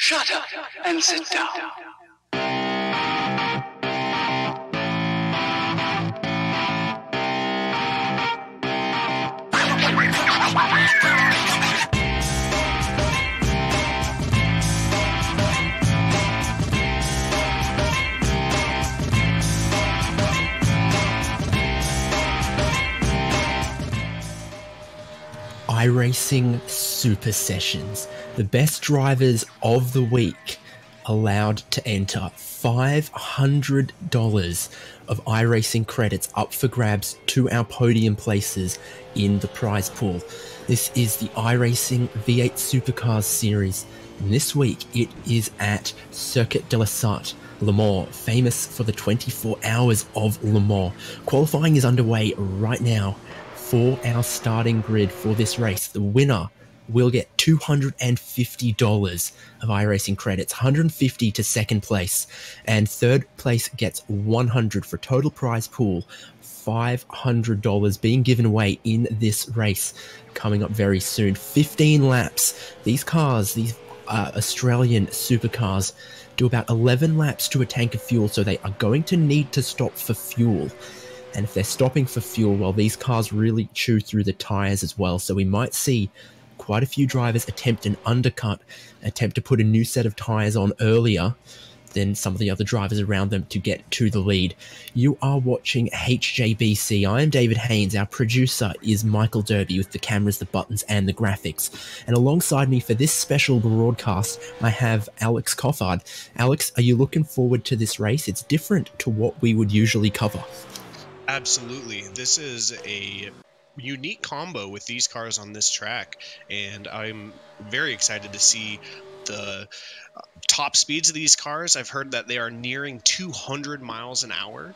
Shut up and sit down. iRacing Super Sessions. The best drivers of the week allowed to enter $500 of iRacing credits up for grabs to our podium places in the prize pool. This is the iRacing V8 Supercars series. And this week it is at Circuit de la Sarthe, Le Mans, famous for the 24 hours of Le Mans. Qualifying is underway right now for our starting grid for this race. The winner will get $250 of iRacing credits, $150 to second place, and third place gets $100 for a total prize pool, $500 being given away in this race coming up very soon. 15 laps. These cars, these Australian supercars, do about 11 laps to a tank of fuel, so they are going to need to stop for fuel. And if they're stopping for fuel, well, these cars really chew through the tyres as well. So we might see quite a few drivers attempt an undercut, attempt to put a new set of tyres on earlier than some of the other drivers around them to get to the lead. You are watching HJBC. I am David Haynes. Our producer is Michael Derby with the cameras, the buttons, and the graphics. And alongside me for this special broadcast, I have Alex Coffard. Alex, are you looking forward to this race? It's different to what we would usually cover. Absolutely. This is a unique combo with these cars on this track, and I'm very excited to see the top speeds of these cars. I've heard that they are nearing 200 miles an hour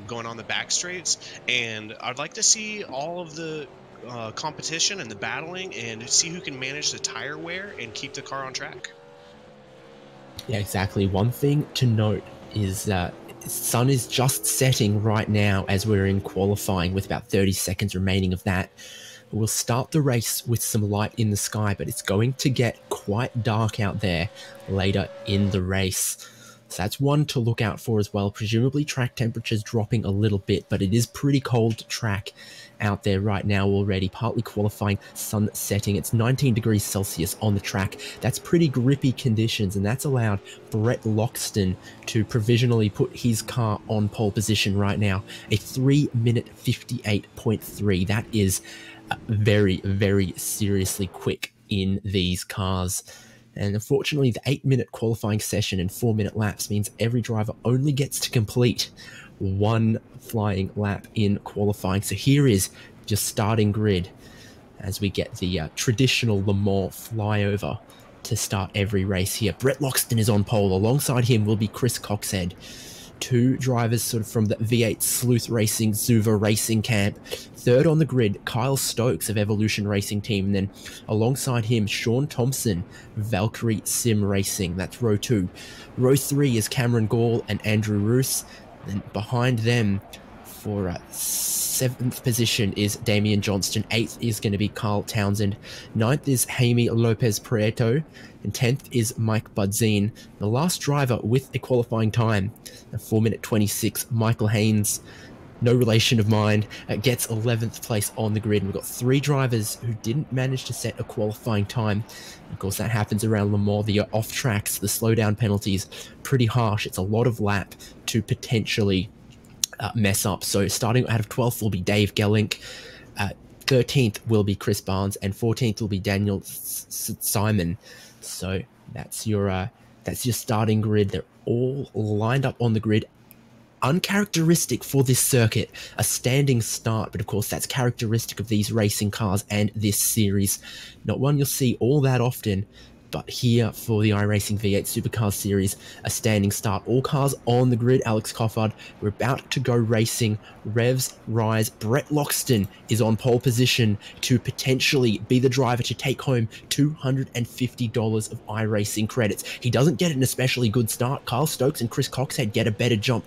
going on the back straights, and I'd like to see all of the competition and the battling and see who can manage the tire wear and keep the car on track. Yeah, exactly. One thing to note is that the sun is just setting right now as we're in qualifying with about 30 seconds remaining of that. We'll start the race with some light in the sky, but it's going to get quite dark out there later in the race. So that's one to look out for as well. Presumably track temperatures dropping a little bit, but it is pretty cold track out there right now already. Partly qualifying, sun setting. It's 19 degrees Celsius on the track. That's pretty grippy conditions, and that's allowed Brett Loxton to provisionally put his car on pole position right now. A 3-minute 58.3. That is very, very seriously quick in these cars. And unfortunately, the 8-minute qualifying session and 4-minute laps means every driver only gets to complete one flying lap in qualifying. So here is just starting grid as we get the traditional Le Mans flyover to start every race here. Brett Loxton is on pole. Alongside him will be Chris Coxhead. Two drivers sort of from the V8 Sleuth Racing, Zuva Racing camp. Third on the grid, Kyle Stokes of Evolution Racing Team. And then alongside him, Sean Thompson, Valkyrie Sim Racing. That's row 2. Row 3 is Cameron Gall and Andrew Roos. Then behind them for 7th position is Damian Johnston. 8th is going to be Carl Townsend. 9th is Jaime Lopez Prieto. And 10th is Mike Budzine. The last driver with a qualifying time, a 4-minute 26, Michael Haynes, no relation of mine, gets 11th place on the grid. And we've got 3 drivers who didn't manage to set a qualifying time. Of course, that happens around Le Mans. The off tracks, the slowdown penalties, pretty harsh. It's a lot of lap to potentially mess up. So starting out of 12th will be Dave Gellink. 13th will be Chris Barnes, and 14th will be Daniel Simon. So that's your starting grid. They're all lined up on the grid. Uncharacteristic for this circuit, a standing start, but of course that's characteristic of these racing cars and this series. Not one you'll see all that often, but here for the iRacing V8 Supercars series, a standing start. All cars on the grid. Alex Coffard, we're about to go racing. Revs rise. Brett Loxton is on pole position to potentially be the driver to take home $250 of iRacing credits. He doesn't get an especially good start. Kyle Stokes and Chris Coxhead get a better jump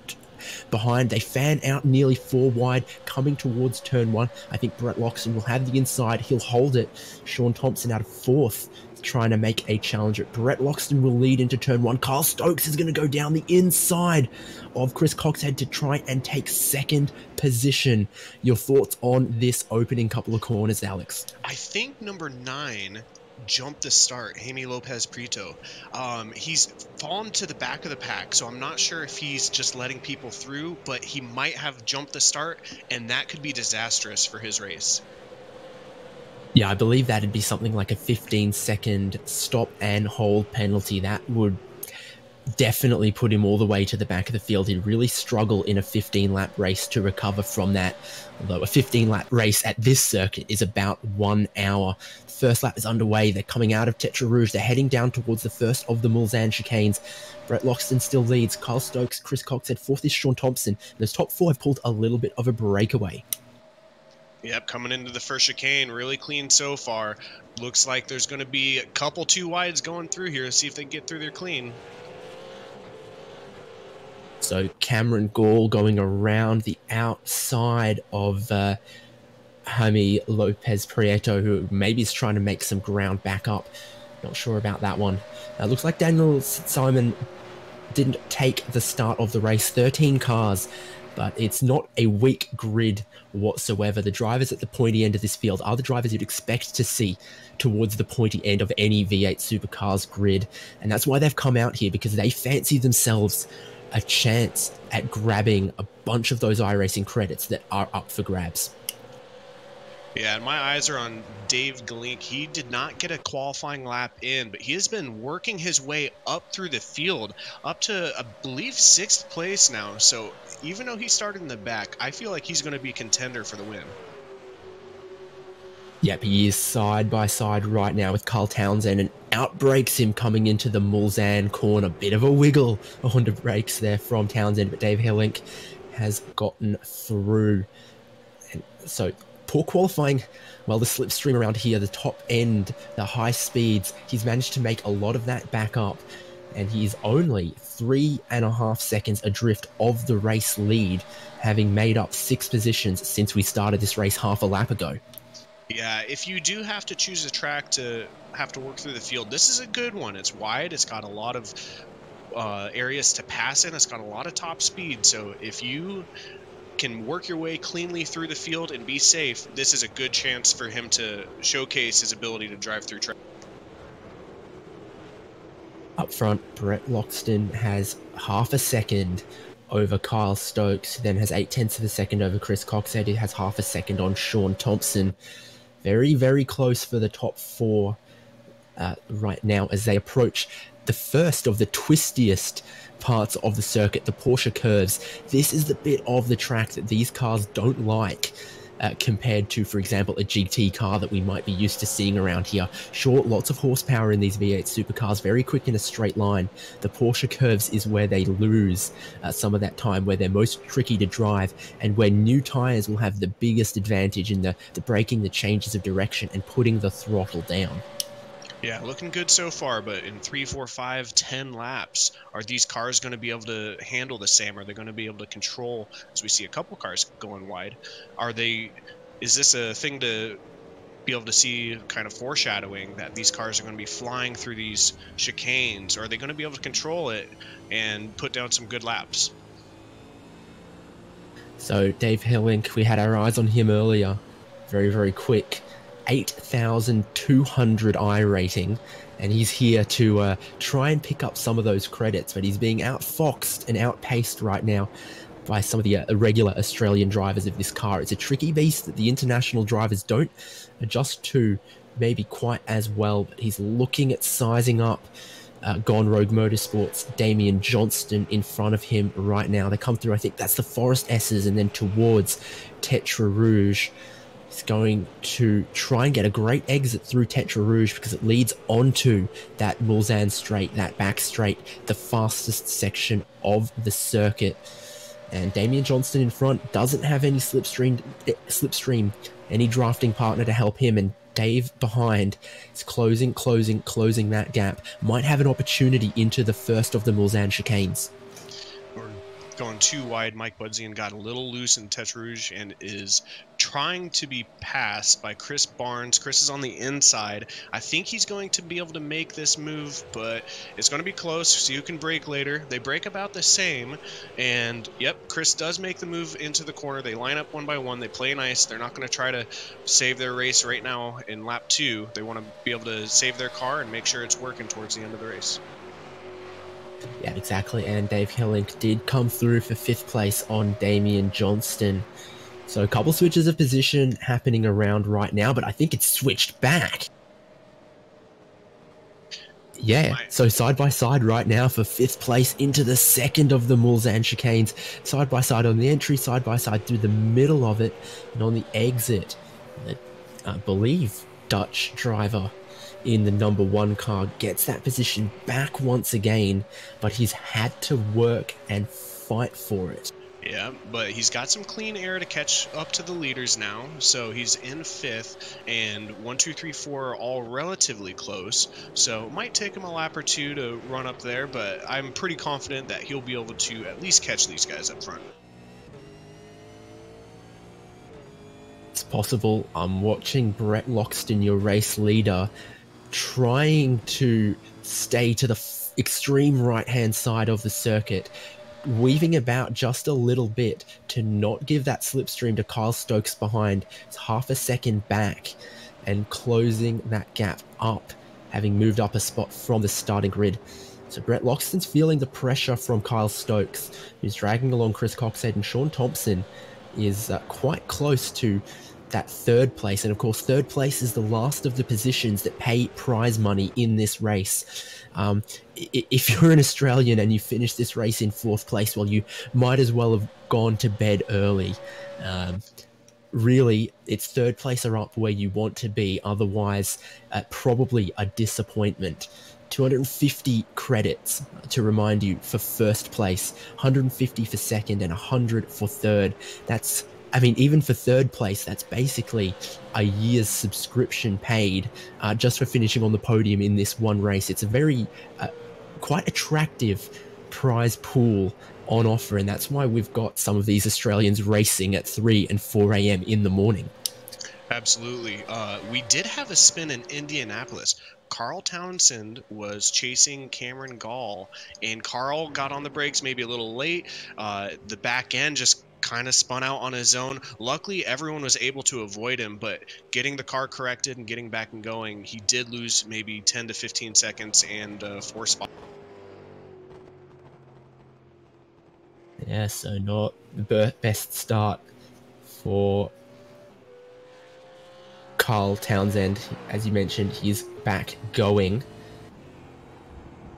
behind. They fan out nearly 4 wide, coming towards turn 1. I think Brett Loxton will have the inside. He'll hold it. Sean Thompson out of 4th, trying to make a challenge. Brett Loxton will lead into turn 1. Kyle Stokes is going to go down the inside of Chris Coxhead to try and take 2nd position. Your thoughts on this opening couple of corners, Alex? I think number 9 jumped the start, Jaime Lopez Prieto. He's fallen to the back of the pack, so I'm not sure if he's just letting people through, but he might have jumped the start, and that could be disastrous for his race. Yeah, I believe that'd be something like a 15-second stop and hold penalty. That would definitely put him all the way to the back of the field. He'd really struggle in a 15-lap race to recover from that. Although a 15-lap race at this circuit is about 1 hour. The first lap is underway. They're coming out of Tetra Rouge. They're heading down towards the first of the Mulsanne chicanes. Brett Loxton still leads. Kyle Stokes, Chris Coxhead, 4th is Sean Thompson. Those top 4 have pulled a little bit of a breakaway. Yep, coming into the first chicane, really clean so far. Looks like there's going to be a couple 2 wides going through here. See if they can get through there clean. So Cameron Gall going around the outside of Jaime Lopez Prieto, who maybe is trying to make some ground back up. Not sure about that one. Looks like Daniel Simon didn't take the start of the race. 13 cars, but it's not a weak grid whatsoever. The drivers at the pointy end of this field are the drivers you'd expect to see towards the pointy end of any V8 Supercars grid. And that's why they've come out here, because they fancy themselves a chance at grabbing a bunch of those iRacing credits that are up for grabs. Yeah, and my eyes are on Dave Galink. He did not get a qualifying lap in, but he has been working his way up through the field, up to, I believe, 6th place now. So even though he started in the back, I feel like he's going to be a contender for the win. Yep, he is side by side right now with Carl Townsend, and outbreaks him coming into the Mulsanne corner. Bit of a wiggle on the brakes there from Townsend, but Dave Hillink has gotten through. And so poor qualifying. Well, the slipstream around here, the top end, the high speeds, he's managed to make a lot of that back up, and he's only 3.5 seconds adrift of the race lead, having made up 6 positions since we started this race half a lap ago. Yeah, if you do have to choose a track to have to work through the field, this is a good one. It's wide. It's got a lot of areas to pass in. It's got a lot of top speed. So if you can work your way cleanly through the field and be safe, this is a good chance for him to showcase his ability to drive through track. Up front, Brett Loxton has half a second over Kyle Stokes, then has 0.8 of a second over Chris Coxhead. He has half a second on Sean Thompson. Very, very close for the top 4 right now as they approach the first of the twistiest parts of the circuit, the Porsche curves. This is the bit of the track that these cars don't like compared to, for example, a GT car that we might be used to seeing around here. Sure, lots of horsepower in these V8 supercars, very quick in a straight line. The Porsche curves is where they lose some of that time, where they're most tricky to drive, and where new tyres will have the biggest advantage in the braking, the changes of direction, and putting the throttle down. Yeah, looking good so far, but in 3, 4, 5, 10 laps, are these cars going to be able to handle the same? Are they going to be able to control, as we see a couple cars going wide? Is this a thing to be able to see, kind of foreshadowing that these cars are going to be flying through these chicanes? Or are they going to be able to control it and put down some good laps? So Dave Hillink, we had our eyes on him earlier. Very, very quick. 8,200 I rating, and he's here to try and pick up some of those credits, but he's being outfoxed and outpaced right now by some of the irregular Australian drivers of this car. It's a tricky beast that the international drivers don't adjust to maybe quite as well, but he's looking at sizing up Gone Rogue Motorsports, Damian Johnston in front of him right now. They come through, I think that's the Forest S's, and then towards Tetra Rouge. He's going to try and get a great exit through Tetra Rouge because it leads onto that Mulsanne straight, that back straight, the fastest section of the circuit. And Damian Johnston in front doesn't have any slipstream, any drafting partner to help him, and Dave behind is closing that gap. Might have an opportunity into the first of the Mulsanne chicanes. We're going gone too wide. Mike Budzian got a little loose in Tete Rouge and is trying to be passed by Chris Barnes. Chris is on the inside. I think he's going to be able to make this move, but it's going to be close. See who can break later. They break about the same, and yep, Chris does make the move into the corner. They line up one by one. They play nice. They're not going to try to save their race right now in lap 2. They want to be able to save their car and make sure it's working towards the end of the race. Yeah, exactly. And Dave Hillink did come through for 5th place on Damian Johnston. So a couple switches of position happening around right now, but I think it's switched back. Yeah, so side by side right now for 5th place into the 2nd of the Mulsanne chicanes. Side by side on the entry, side by side through the middle of it, and on the exit, I believe Dutch driver in the number 1 car gets that position back once again, but he's had to work and fight for it. Yeah, but he's got some clean air to catch up to the leaders now, so he's in 5th, and 1, 2, 3, 4 are all relatively close, so it might take him a lap or 2 to run up there, but I'm pretty confident that he'll be able to at least catch these guys up front. It's possible. I'm watching Brett Loxton, your race leader, trying to stay to the extreme right-hand side of the circuit, weaving about just a little bit to not give that slipstream to Kyle Stokes behind. It's half a second back and closing that gap up, having moved up a spot from the starting grid. So Brett Loxton's feeling the pressure from Kyle Stokes, who's dragging along Chris Coxhead, and Sean Thompson is quite close to that 3rd place. And of course, 3rd place is the last of the positions that pay prize money in this race. If you're an Australian and you finish this race in 4th place, well, you might as well have gone to bed early. Really, it's 3rd place or up where you want to be. Otherwise, probably a disappointment. 250 credits to remind you for 1st place, 150 for 2nd, and 100 for 3rd. That's, I mean, even for 3rd place, that's basically a year's subscription paid just for finishing on the podium in this one race. It's a very, quite attractive prize pool on offer, and that's why we've got some of these Australians racing at 3 and 4 a.m. in the morning. Absolutely. We did have a spin in Indianapolis. Carl Townsend was chasing Cameron Gall, and Carl got on the brakes maybe a little late. The back end just kind of spun out on his own. Luckily, everyone was able to avoid him, but getting the car corrected and getting back and going, he did lose maybe 10 to 15 seconds and 4 spots. Yeah, so not the best start for Carl Townsend. As you mentioned, he's back going.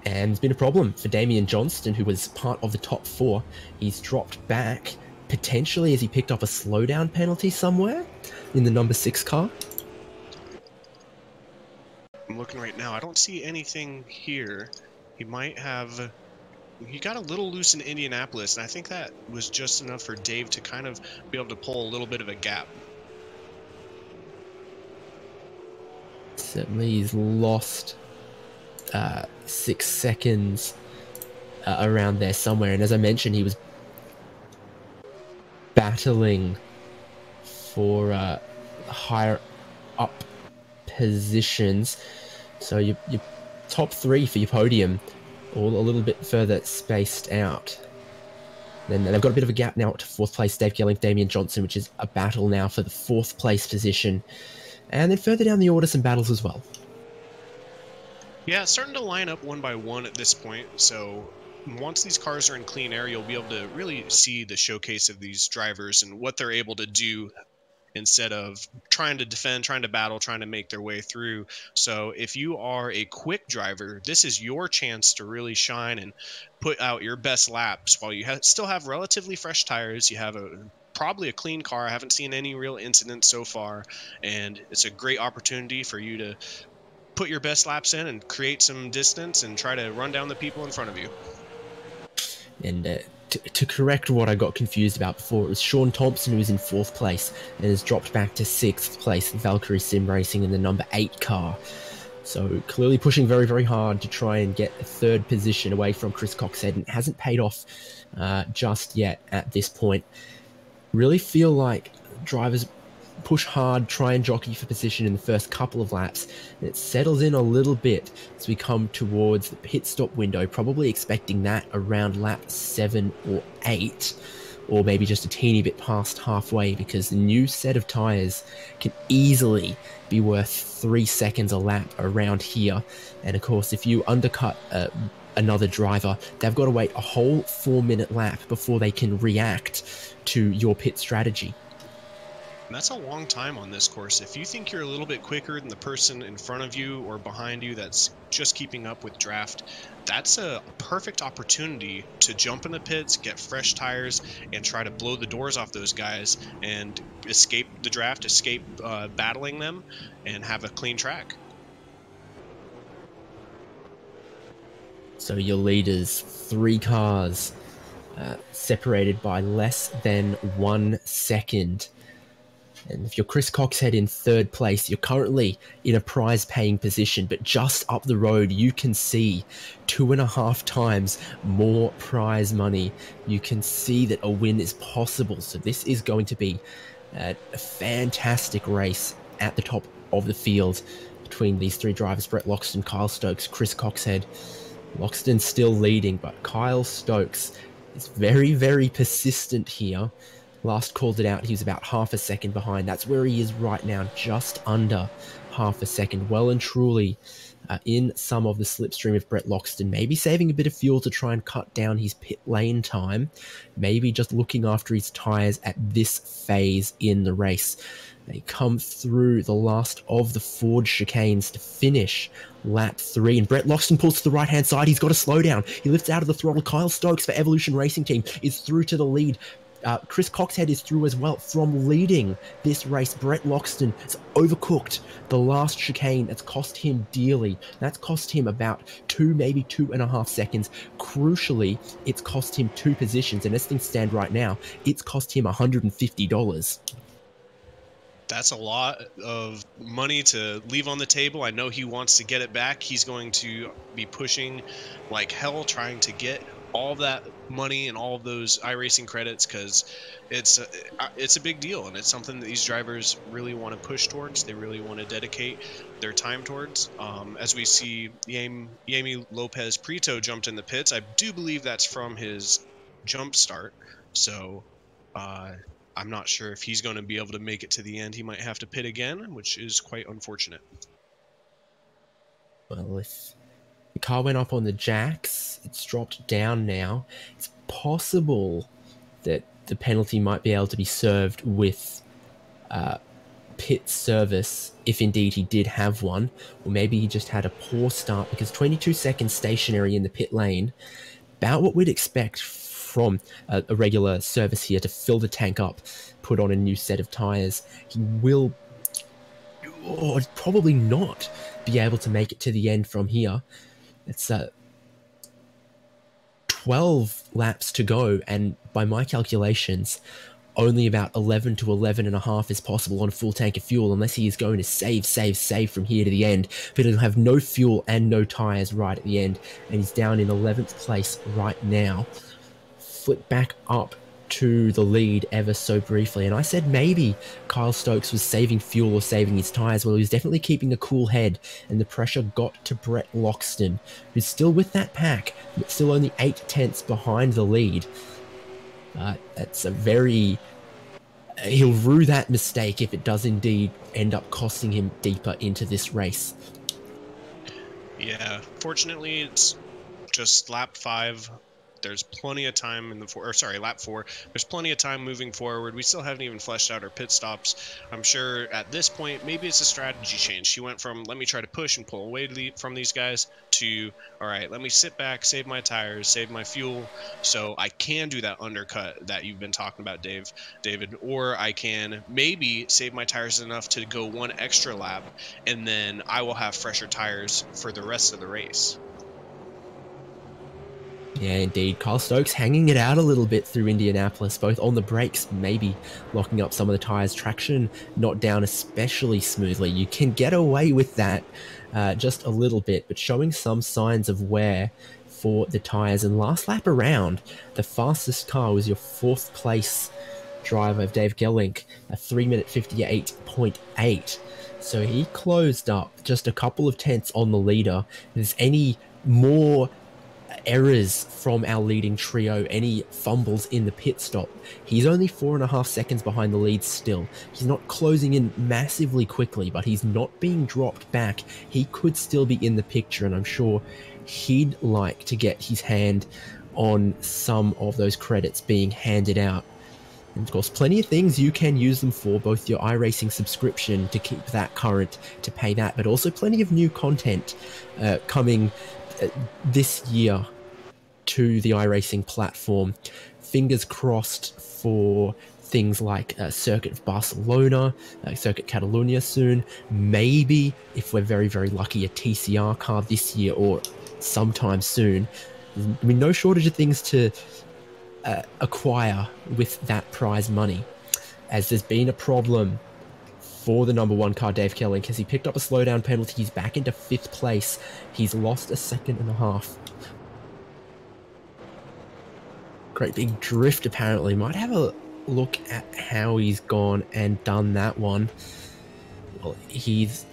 And it's been a problem for Damian Johnston, who was part of the top 4. He's dropped back, potentially as he picked up a slowdown penalty somewhere in the number 6 car. I'm looking right now. I don't see anything here. He might have... He got a little loose in Indianapolis, and I think that was just enough for Dave to kind of be able to pull a little bit of a gap. Certainly he's lost 6 seconds around there somewhere. And as I mentioned, he was battling for higher up positions. So your top 3 for your podium, all a little bit further spaced out. Then they've got a bit of a gap now to 4th place, Dave Gelling, Damian Johnson, which is a battle now for the 4th place position. And then further down the order, some battles as well. Yeah, it's starting to line up one by one at this point. So once these cars are in clean air, you'll be able to really see the showcase of these drivers and what they're able to do instead of trying to defend, trying to battle, trying to make their way through. So if you are a quick driver, this is your chance to really shine and put out your best laps while you still have relatively fresh tires. You have probably a clean car. I haven't seen any real incidents so far, and it's a great opportunity for you to put your best laps in and create some distance and try to run down the people in front of you. And to correct what I got confused about before, it was Sean Thompson who was in 4th place and has dropped back to 6th place, Valkyrie Sim Racing in the number 8 car. So clearly pushing very, very hard to try and get a third position away from Chris Coxhead, and it hasn't paid off just yet at this point. Really feel like drivers push hard, try and jockey for position in the first couple of laps, and it settles in a little bit as we come towards the pit stop window, probably expecting that around lap 7 or 8, or maybe just a teeny bit past halfway, because the new set of tyres can easily be worth 3 seconds a lap around here. And of course, if you undercut another driver, they've got to wait a whole 4-minute lap before they can react to your pit strategy. And that's a long time on this course. If you think you're a little bit quicker than the person in front of you or behind you that's just keeping up with draft, that's a perfect opportunity to jump in the pits, get fresh tires, and try to blow the doors off those guys and escape the draft, escape battling them, and have a clean track. So your leaders, 3 cars, separated by less than 1 second. And if you're Chris Coxhead in 3rd place, you're currently in a prize-paying position, but just up the road, you can see 2.5 times more prize money. You can see that a win is possible. So this is going to be a fantastic race at the top of the field between these 3 drivers, Brett Loxton, Kyle Stokes, Chris Coxhead. Loxton still leading, but Kyle Stokes is very, very persistent here. Last called it out, he was about half a second behind. That's where he is right now, just under half a second. Well and truly in some of the slipstream of Brett Loxton. Maybe saving a bit of fuel to try and cut down his pit lane time. Maybe just looking after his tyres at this phase in the race. They come through the last of the Ford chicanes to finish lap 3. And Brett Loxton pulls to the right-hand side. He's got to slow down. He lifts out of the throttle. Kyle Stokes for Evolution Racing Team is through to the lead. Chris Coxhead is through as well from leading this race. Brett Loxton has overcooked the last chicane. That's cost him dearly. That's cost him about 2, maybe 2.5 seconds. Crucially, it's cost him 2 positions. And as things stand right now, it's cost him $150. That's a lot of money to leave on the table. I know he wants to get it back. He's going to be pushing like hell, trying to get all of that money and all of those iRacing credits, because it's a big deal, and it's something that these drivers really want to push towards. They really want to dedicate their time towards. As we see, Yami Lopez Prieto jumped in the pits. I do believe that's from his jump start, so I'm not sure if he's going to be able to make it to the end. He might have to pit again, which is quite unfortunate. Well, if the car went up on the jacks, it's dropped down now. It's possible that the penalty might be able to be served with pit service, if indeed he did have one, or maybe he just had a poor start, because 22 seconds stationary in the pit lane, about what we'd expect from a regular service here to fill the tank up, put on a new set of tyres. He will, or probably not, be able to make it to the end from here. It's 12 laps to go, and by my calculations, only about 11 to 11.5 is possible on a full tank of fuel, unless he is going to save from here to the end. But he'll have no fuel and no tyres right at the end, and he's down in 11th place right now. Flip back up to the lead ever so briefly, and I said maybe Kyle Stokes was saving fuel or saving his tyres. Well, he was definitely keeping a cool head, and the pressure got to Brett Loxton, who's still with that pack, but still only 8 tenths behind the lead. That's a very... He'll rue that mistake if it does indeed end up costing him deeper into this race. Yeah, fortunately, it's just lap 5. There's plenty of time in the lap 4. There's plenty of time moving forward. We still haven't even fleshed out our pit stops. I'm sure at this point, maybe it's a strategy change. She went from, let me try to push and pull away from these guys, to, all right, let me sit back, save my tires, save my fuel, so I can do that undercut that you've been talking about, David, or I can maybe save my tires enough to go 1 extra lap, and then I will have fresher tires for the rest of the race. Yeah, indeed. Kyle Stokes hanging it out a little bit through Indianapolis, both on the brakes, maybe locking up some of the tyres. Traction not down especially smoothly. You can get away with that just a little bit, but showing some signs of wear for the tyres. And last lap around, the fastest car was your 4th place driver of Dave Gelink, a 3-minute 58.8. So he closed up just a couple of tenths on the leader. If there's any more errors from our leading trio, any fumbles in the pit stop, he's only 4.5 seconds behind the lead still. He's not closing in massively quickly, but he's not being dropped back. He could still be in the picture, and I'm sure he'd like to get his hand on some of those credits being handed out. And of course, plenty of things you can use them for, both your iRacing subscription to keep that current, to pay that, but also plenty of new content coming this year to the iRacing platform. Fingers crossed for things like Circuit of Barcelona, Circuit Catalunya soon, maybe, if we're very, very lucky, a TCR car this year or sometime soon. I mean, no shortage of things to acquire with that prize money, as there's been a problem for the number 1 car, Dave Kelly, because he picked up a slowdown penalty. He's back into 5th place. He's lost a 1.5 seconds. Great big drift, apparently. Might have a look at how he's gone and done that one. Well, he's...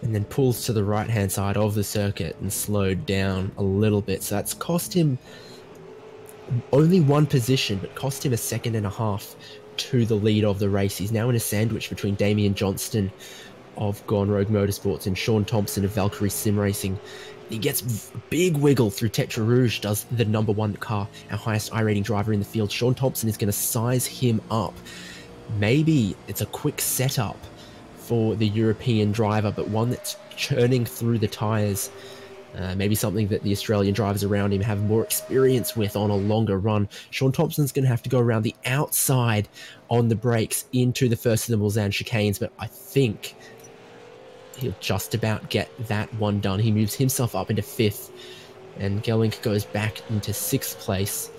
and then pulls to the right-hand side of the circuit and slowed down a little bit. So that's cost him only 1 position, but cost him a 1.5 seconds to the lead of the race. He's now in a sandwich between Damian Johnston of Gone Rogue Motorsports and Sean Thompson of Valkyrie Sim Racing. He gets a big wiggle through Tetra Rouge, does the number 1 car, our highest iRating driver in the field. Sean Thompson is going to size him up. Maybe it's a quick setup for the European driver, but one that's churning through the tyres. Maybe something that the Australian drivers around him have more experience with on a longer run. Sean Thompson's going to have to go around the outside on the brakes into the first of the Mulsanne chicanes, but I think he'll just about get that one done. He moves himself up into 5th, and Gelink goes back into 6th place.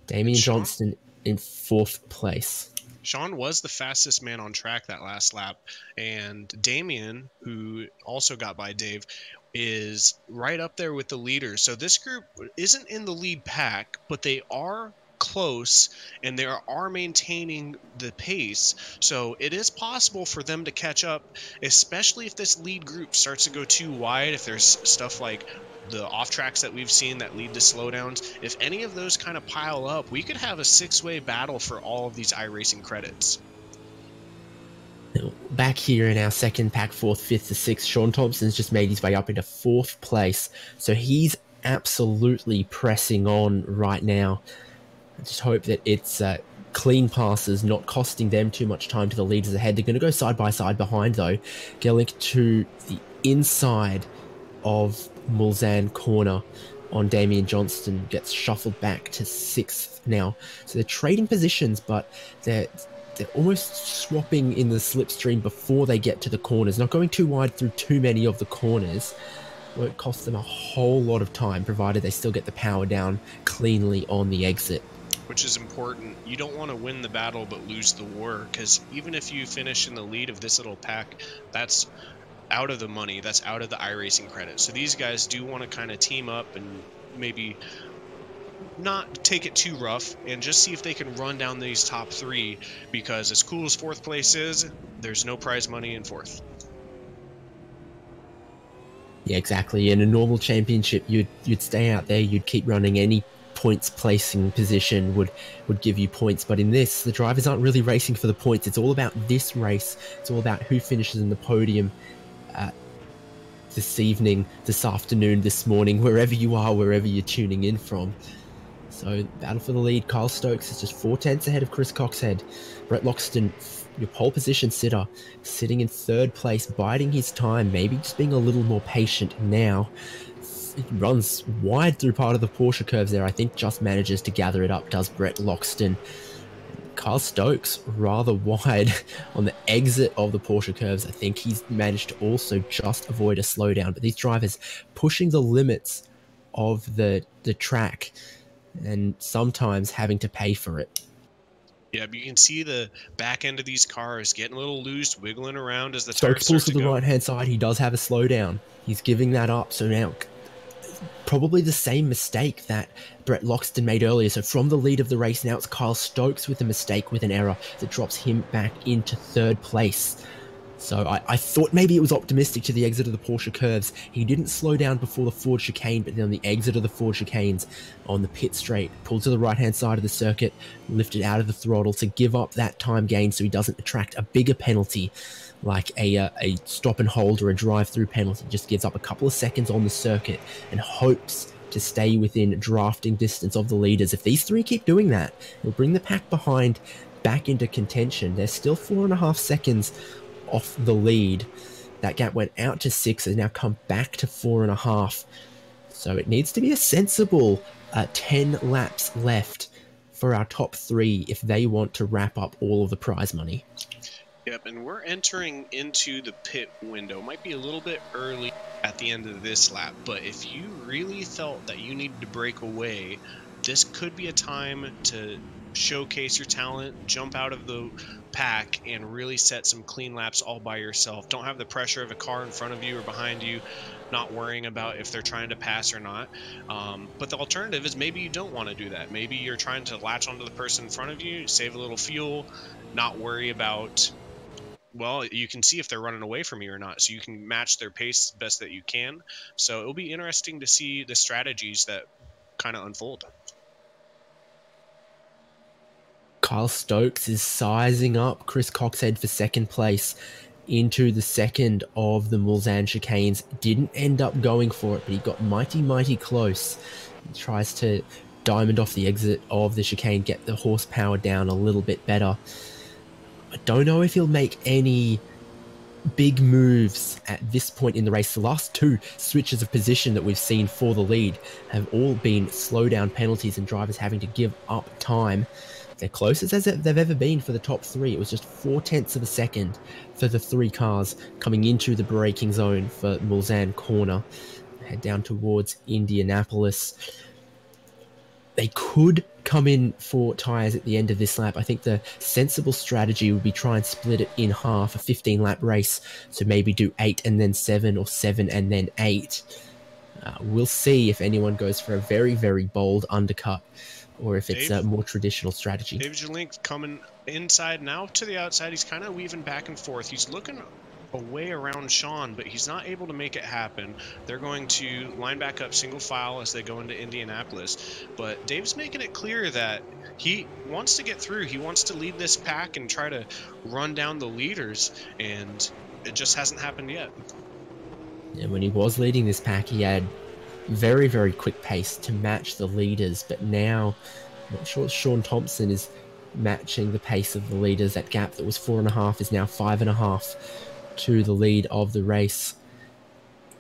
Damian Johnston in 4th place. Sean was the fastest man on track that last lap, and Damian, who also got by Dave, is right up there with the leaders. So this group isn't in the lead pack, but they are close and they are maintaining the pace. So it is possible for them to catch up, especially if this lead group starts to go too wide. If there's stuff like the off tracks that we've seen that lead to slowdowns, if any of those kind of pile up, we could have a 6-way battle for all of these iRacing credits. Back here in our second pack, 4th, 5th to 6th, Sean Thompson's just made his way up into 4th place. So he's absolutely pressing on right now. I just hope that it's clean passes, not costing them too much time to the leaders ahead. They're going to go side by side behind, though. Gelink to the inside of Mulsanne corner on Damian Johnston, gets shuffled back to 6th now. So they're trading positions, but they're almost swapping in the slipstream before they get to the corners, not going too wide through too many of the corners. Won't cost them a whole lot of time, provided they still get the power down cleanly on the exit. Which is important. You don't want to win the battle but lose the war, because even if you finish in the lead of this little pack, that's out of the money, that's out of the iRacing credit. So these guys do want to kind of team up and maybe not take it too rough and just see if they can run down these top 3, because as cool as 4th place is, there's no prize money in 4th. Yeah, exactly. In a normal championship, you'd stay out there, you'd keep running. Any points placing position would give you points, but in this, the drivers aren't really racing for the points. It's all about this race. It's all about who finishes in the podium this evening, this afternoon, this morning, wherever you are, wherever you're tuning in from. So, battle for the lead. Kyle Stokes is just 4 tenths ahead of Chris Coxhead. Brett Loxton, your pole position sitter, sitting in 3rd place, biding his time, maybe just being a little more patient now. He runs wide through part of the Porsche curves there. I think just manages to gather it up, does Brett Loxton. Carl Stokes rather wide on the exit of the Porsche curves. I think he's managed to also just avoid a slowdown, but these drivers pushing the limits of the track and sometimes having to pay for it. Yeah, but you can see the back end of these cars getting a little loose, wiggling around as the Stokes tires pulls start to to the go. right-hand side. He does have a slowdown. He's giving that up. So now probably the same mistake that Brett Loxton made earlier. So from the lead of the race, now it's Kyle Stokes with a mistake, with an error that drops him back into third place. So I thought maybe it was optimistic to the exit of the Porsche curves. He didn't slow down before the Ford chicane, but then on the exit of the Ford chicanes on the pit straight, pulled to the right-hand side of the circuit, lifted out of the throttle to give up that time gain so he doesn't attract a bigger penalty like a stop and hold or a drive-through penalty. Just gives up a couple of seconds on the circuit and hopes to stay within drafting distance of the leaders. If these three keep doing that, it'll bring the pack behind back into contention. They're still 4.5 seconds off the lead. That gap went out to 6, has now come back to 4.5. So it needs to be a sensible 10 laps left for our top 3 if they want to wrap up all of the prize money. Yep, and we're entering into the pit window. Might be a little bit early at the end of this lap, but if you really felt that you needed to break away, this could be a time to showcase your talent, jump out of the pack, and really set some clean laps all by yourself. Don't have the pressure of a car in front of you or behind you, not worrying about if they're trying to pass or not. But the alternative is maybe you don't want to do that. Maybe you're trying to latch onto the person in front of you, save a little fuel, not worry about, well, you can see if they're running away from you or not, so you can match their pace best that you can. So it'll be interesting to see the strategies that kind of unfold. Kyle Stokes is sizing up Chris Coxhead for second place into the second of the Mulsanne chicanes. Didn't end up going for it, but he got mighty close. He tries to diamond off the exit of the chicane, get the horsepower down a little bit better. I don't know if he'll make any big moves at this point in the race. The last 2 switches of position that we've seen for the lead have all been slowdown penalties and drivers having to give up time. They're closest as they've ever been for the top 3. It was just 0.4 of a second for the 3 cars coming into the braking zone for Mulsanne corner. Head down towards Indianapolis. They could come in for tyres at the end of this lap. I think the sensible strategy would be try and split it in half, a 15-lap race. So maybe do 8 and then 7, or 7 and then 8. We'll see if anyone goes for a very bold undercut, or if it's a more traditional strategy. Dave Jelink coming inside now to the outside. He's kind of weaving back and forth. He's looking away around Sean, but he's not able to make it happen. They're going to line back up single file as they go into Indianapolis. But Dave's making it clear that he wants to get through. He wants to lead this pack and try to run down the leaders, and it just hasn't happened yet. Yeah, when he was leading this pack, he had very quick pace to match the leaders, but now I'm not sure Sean Thompson is matching the pace of the leaders. That gap that was 4.5 is now 5.5 to the lead of the race.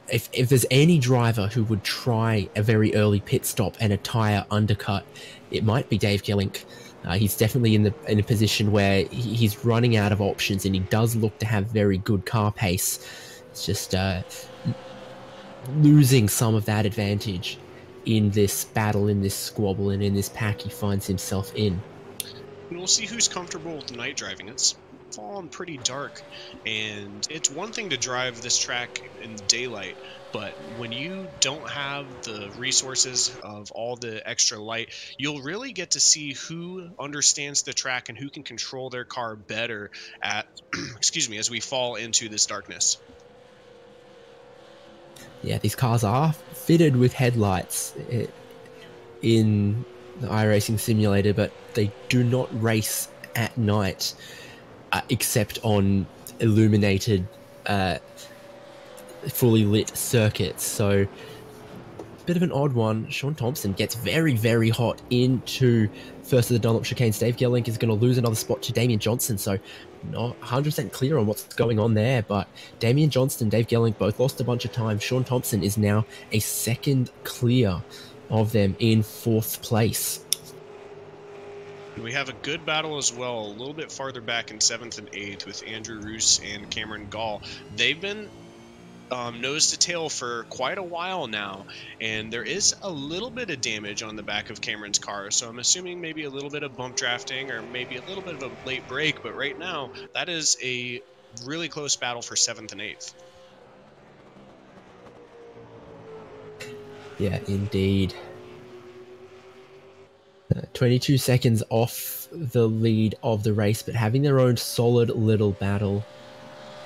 If there's any driver who would try a very early pit stop and a tyre undercut, it might be Dave Gelink. He's definitely in a position where he's running out of options, and he does look to have very good car pace. It's just losing some of that advantage in this battle, in this squabble, and in this pack he finds himself in. And we'll see who's comfortable with night driving. It's fallen pretty dark, and it's one thing to drive this track in daylight, but when you don't have the resources of all the extra light, you'll really get to see who understands the track and who can control their car better at excuse me, as we fall into this darkness. Yeah, these cars are fitted with headlights in the iRacing simulator, but they do not race at night except on illuminated, fully lit circuits. So, bit of an odd one. Sean Thompson gets very hot into first of the Dunlop chicanes. Dave Gelink is going to lose another spot to Damian Johnson, so not 100% clear on what's going on there, but Damian Johnston, Dave Gelink both lost a bunch of time. Sean Thompson is now a second clear of them in 4th place. And we have a good battle as well, a little bit farther back in 7th and 8th with Andrew Roos and Cameron Gall. They've been nose to tail for quite a while now, and there is a little bit of damage on the back of Cameron's car, so I'm assuming maybe a little bit of bump drafting or maybe a little bit of a late break, but right now that is a really close battle for 7th and 8th. Yeah, indeed. 22 seconds off the lead of the race, but having their own solid little battle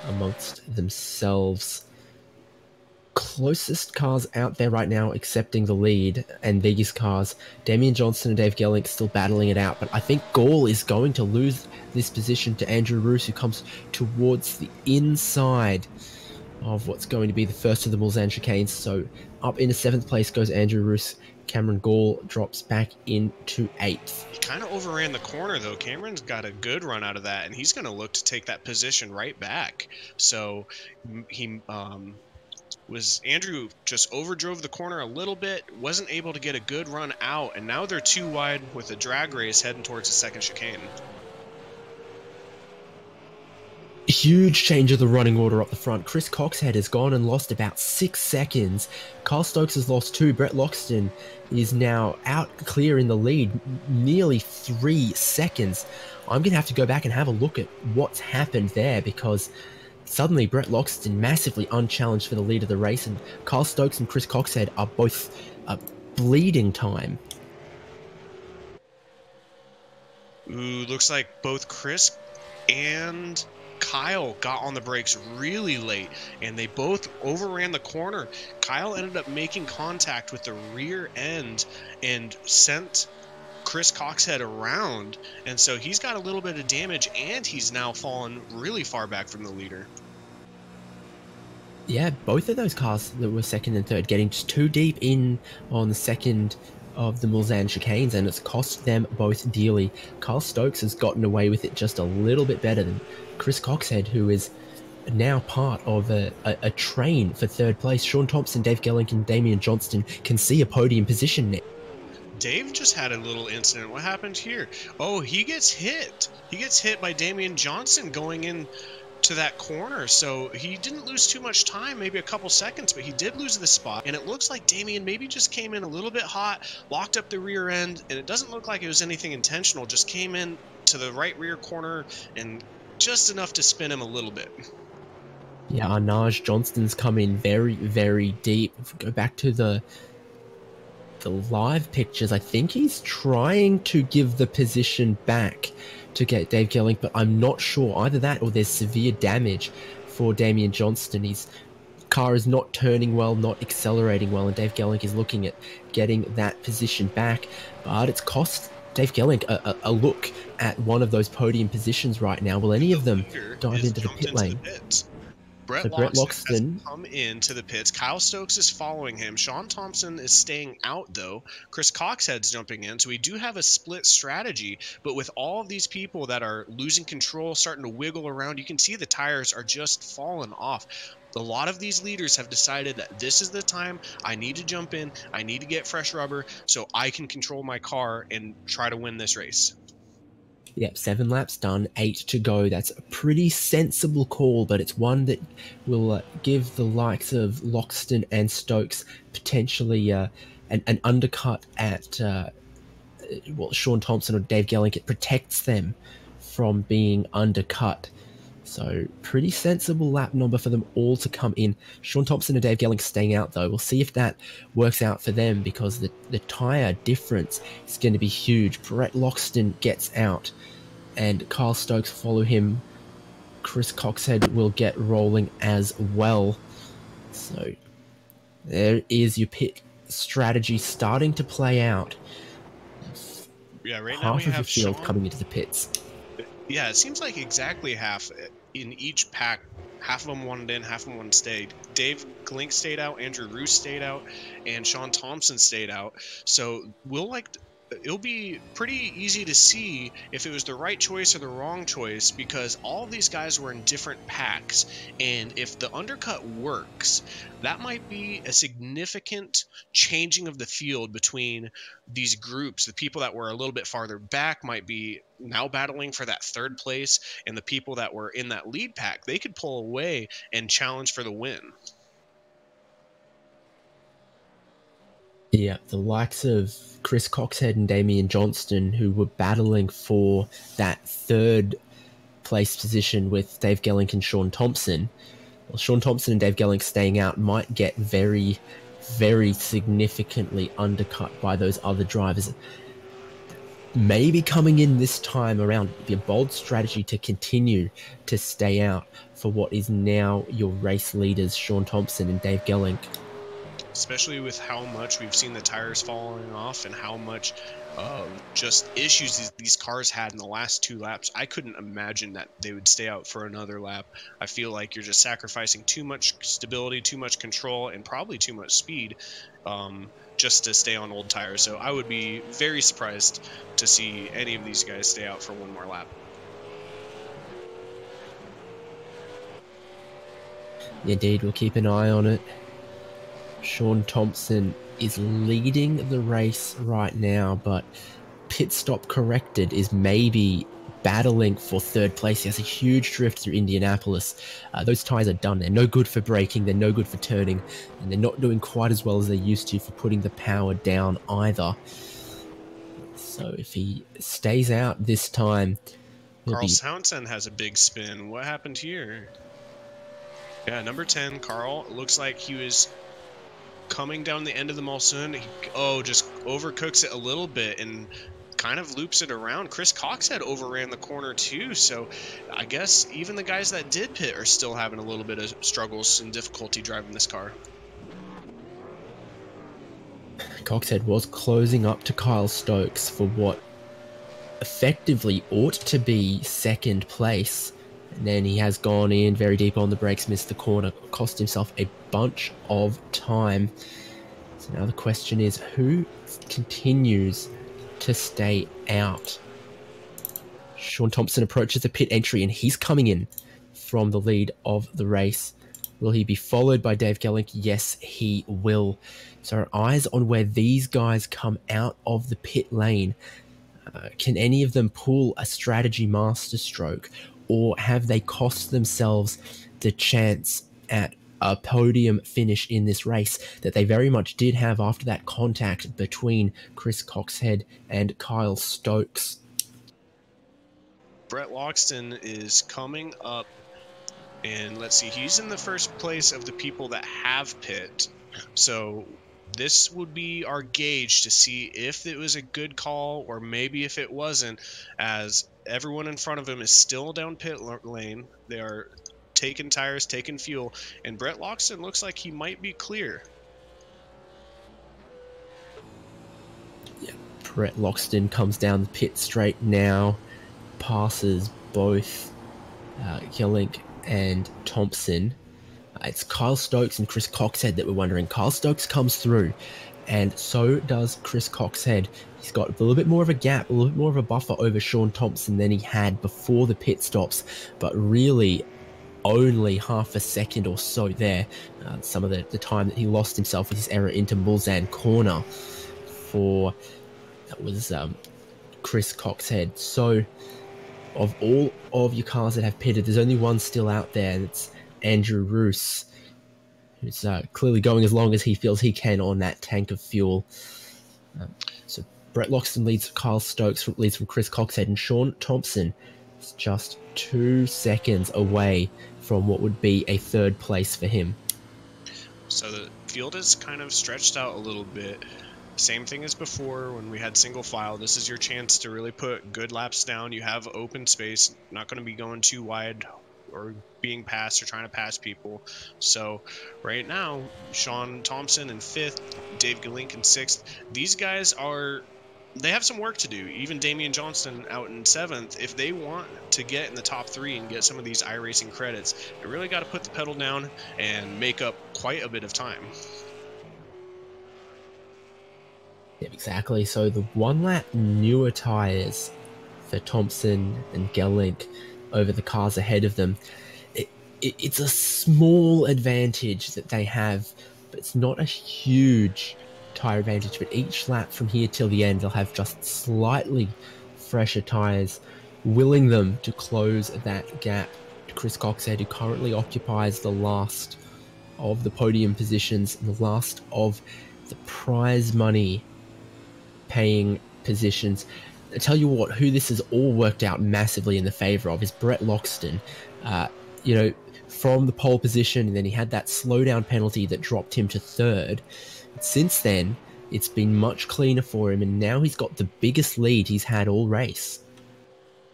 amongst themselves. Closest cars out there right now accepting the lead, and these cars, Damian Johnson and Dave Gelink, still battling it out, but I think Gall is going to lose this position to Andrew Roos, who comes towards the inside of what's going to be the first of the Mulsanne chicanes. So up into 7th place goes Andrew Roos. Cameron Gall drops back into 8th. He kind of overran the corner, though. Cameron's got a good run out of that, and he's going to look to take that position right back. So he Andrew just overdrove the corner a little bit, wasn't able to get a good run out, and now they're too wide with a drag race heading towards the second chicane. Huge change of the running order up the front. Chris Coxhead has gone and lost about 6 seconds. Carl Stokes has lost 2. Brett Loxton is now out clear in the lead, nearly 3 seconds. I'm going to have to go back and have a look at what's happened there, because suddenly Brett Loxton massively unchallenged for the lead of the race, and Carl Stokes and Chris Coxhead are both bleeding time. Ooh, looks like both Chris and Kyle got on the brakes really late, and they both overran the corner. Kyle ended up making contact with the rear end and sent Chris Coxhead around, and so he's got a little bit of damage, and he's now fallen really far back from the leader. Yeah, both of those cars that were second and third getting just too deep in on the second of the Mulsanne chicanes, and it's cost them both dearly. Carl Stokes has gotten away with it just a little bit better than Chris Coxhead, who is now part of a train for third place. Sean Thompson, Dave Gelink, and Damian Johnston can see a podium position now. Dave just had a little incident. What happened here? Oh, he gets hit. He gets hit by Damian Johnson going in to that corner, so he didn't lose too much time, maybe a couple seconds, but he did lose the spot, and it looks like Damian maybe just came in a little bit hot, locked up the rear end, and it doesn't look like it was anything intentional, just came in to the right rear corner and just enough to spin him a little bit. Yeah, Arnage Johnston's come in very, very deep. If we go back to the live pictures, I think he's trying to give the position back to get Dave Gelink, but I'm not sure. Either that or there's severe damage for Damian Johnston. His car is not turning well, not accelerating well, and Dave Gelink is looking at getting that position back, but it's cost Dave Gelink a look at one of those podium positions right now. Will any of them dive into the pit lane? Brett Loxton has come into the pits. Kyle Stokes is following him. Sean Thompson is staying out, though. Chris Coxhead's jumping in. So we do have a split strategy. But with all of these people that are losing control, starting to wiggle around, you can see the tires are just falling off. A lot of these leaders have decided that this is the time I need to jump in. I need to get fresh rubber so I can control my car and try to win this race. Yep, 7 laps done, 8 to go. That's a pretty sensible call, but it's one that will give the likes of Loxton and Stokes potentially an undercut at Sean Thompson or Dave Gelink. It protects them from being undercut. So pretty sensible lap number for them all to come in. Sean Thompson and Dave Gelink staying out, though. We'll see if that works out for them, because the tyre difference is going to be huge. Brett Loxton gets out, and Kyle Stokes follow him. Chris Coxhead will get rolling as well. So there is your pit strategy starting to play out. Yeah, right now we have half of the field Sean coming into the pits. Yeah, it seems like exactly half in each pack. Half of them wanted in, half of them wanted stayed. Dave Gelink stayed out, Andrew Roos stayed out, and Sean Thompson stayed out. So we'll it'll be pretty easy to see if it was the right choice or the wrong choice, because all of these guys were in different packs, and if the undercut works, that might be a significant changing of the field between these groups. The people that were a little bit farther back might be now battling for that third place, and the people that were in that lead pack, they could pull away and challenge for the win. Yeah, the likes of Chris Coxhead and Damian Johnston, who were battling for that third place position with Dave Gellink and Sean Thompson. Well, Sean Thompson and Dave Gellink staying out might get very, very significantly undercut by those other drivers. Maybe coming in this time around, be a bold strategy to continue to stay out for what is now your race leaders, Sean Thompson and Dave Gellink. Especially with how much we've seen the tires falling off and how much just issues these cars had in the last 2 laps. I couldn't imagine that they would stay out for another lap. I feel like you're just sacrificing too much stability, too much control, and probably too much speed just to stay on old tires. So I would be very surprised to see any of these guys stay out for one more lap. Indeed, we'll keep an eye on it. Sean Thompson is leading the race right now, but pit stop corrected is maybe battling for third place. He has a huge drift through Indianapolis. Those tyres are done. They're no good for braking. They're no good for turning. And they're not doing quite as well as they used to for putting the power down either. So if he stays out this time... Carl Townsend has a big spin. What happened here? Yeah, number 10, Carl. Looks like he was... coming down the end of the Mulsanne, just overcooks it a little bit and kind of loops it around. Chris Coxhead overran the corner too, so I guess even the guys that did pit are still having a little bit of struggles and difficulty driving this car. Coxhead was closing up to Kyle Stokes for what effectively ought to be second place. And then he has gone in very deep on the brakes, missed the corner, cost himself a bunch of time. So now the question is, who continues to stay out? Sean Thompson approaches the pit entry and he's coming in from the lead of the race. Will he be followed by Dave Gellink? Yes, he will. So eyes on where these guys come out of the pit lane. Can any of them pull a strategy masterstroke? Or have they cost themselves the chance at a podium finish in this race that they very much did have after that contact between Chris Coxhead and Kyle Stokes? Brett Loxton is coming up, and let's see, he's in the first place of the people that have pit. So this would be our gauge to see if it was a good call or maybe if it wasn't, as everyone in front of him is still down pit lane. They are taking tires, taking fuel, and Brett Loxton looks like he might be clear. Yeah, Brett Loxton comes down the pit straight now, passes both Gellink and Thompson. It's Kyle Stokes and Chris Coxhead that we're wondering. Kyle Stokes comes through, and so does Chris Coxhead. He's got a little bit more of a gap, a little bit more of a buffer over Sean Thompson than he had before the pit stops, but really only half a second or so there. Some of the time that he lost himself with his error into Mulsanne corner for, that was Chris Coxhead. So of all of your cars that have pitted, there's only one still out there, and it's Andrew Roos, who's clearly going as long as he feels he can on that tank of fuel. So Brett Loxton leads Kyle Stokes, leads from Chris Coxhead, and Sean Thompson is just 2 seconds away from what would be a third place for him. So the field is kind of stretched out a little bit. Same thing as before when we had single file. This is your chance to really put good laps down. You have open space, not going to be going too wide or being passed or trying to pass people. So right now, Sean Thompson in 5th, Dave Gellink in 6th. These guys they have some work to do. Even Damian Johnston out in 7th. If they want to get in the top 3 and get some of these iRacing credits, they really got to put the pedal down and make up quite a bit of time. Yeah, exactly. So the 1 lap newer tyres for Thompson and Gellink over the cars ahead of them, it's a small advantage that they have, but it's not a huge tyre advantage. But each lap from here till the end, they'll have just slightly fresher tyres, willing them to close that gap to Chris Coxhead, who currently occupies the last of the podium positions and the last of the prize money paying positions. I tell you what, who this has all worked out massively in the favour of is Brett Loxton. You know, from the pole position, and then he had that slowdown penalty that dropped him to third. Since then, it's been much cleaner for him, and now he's got the biggest lead he's had all race.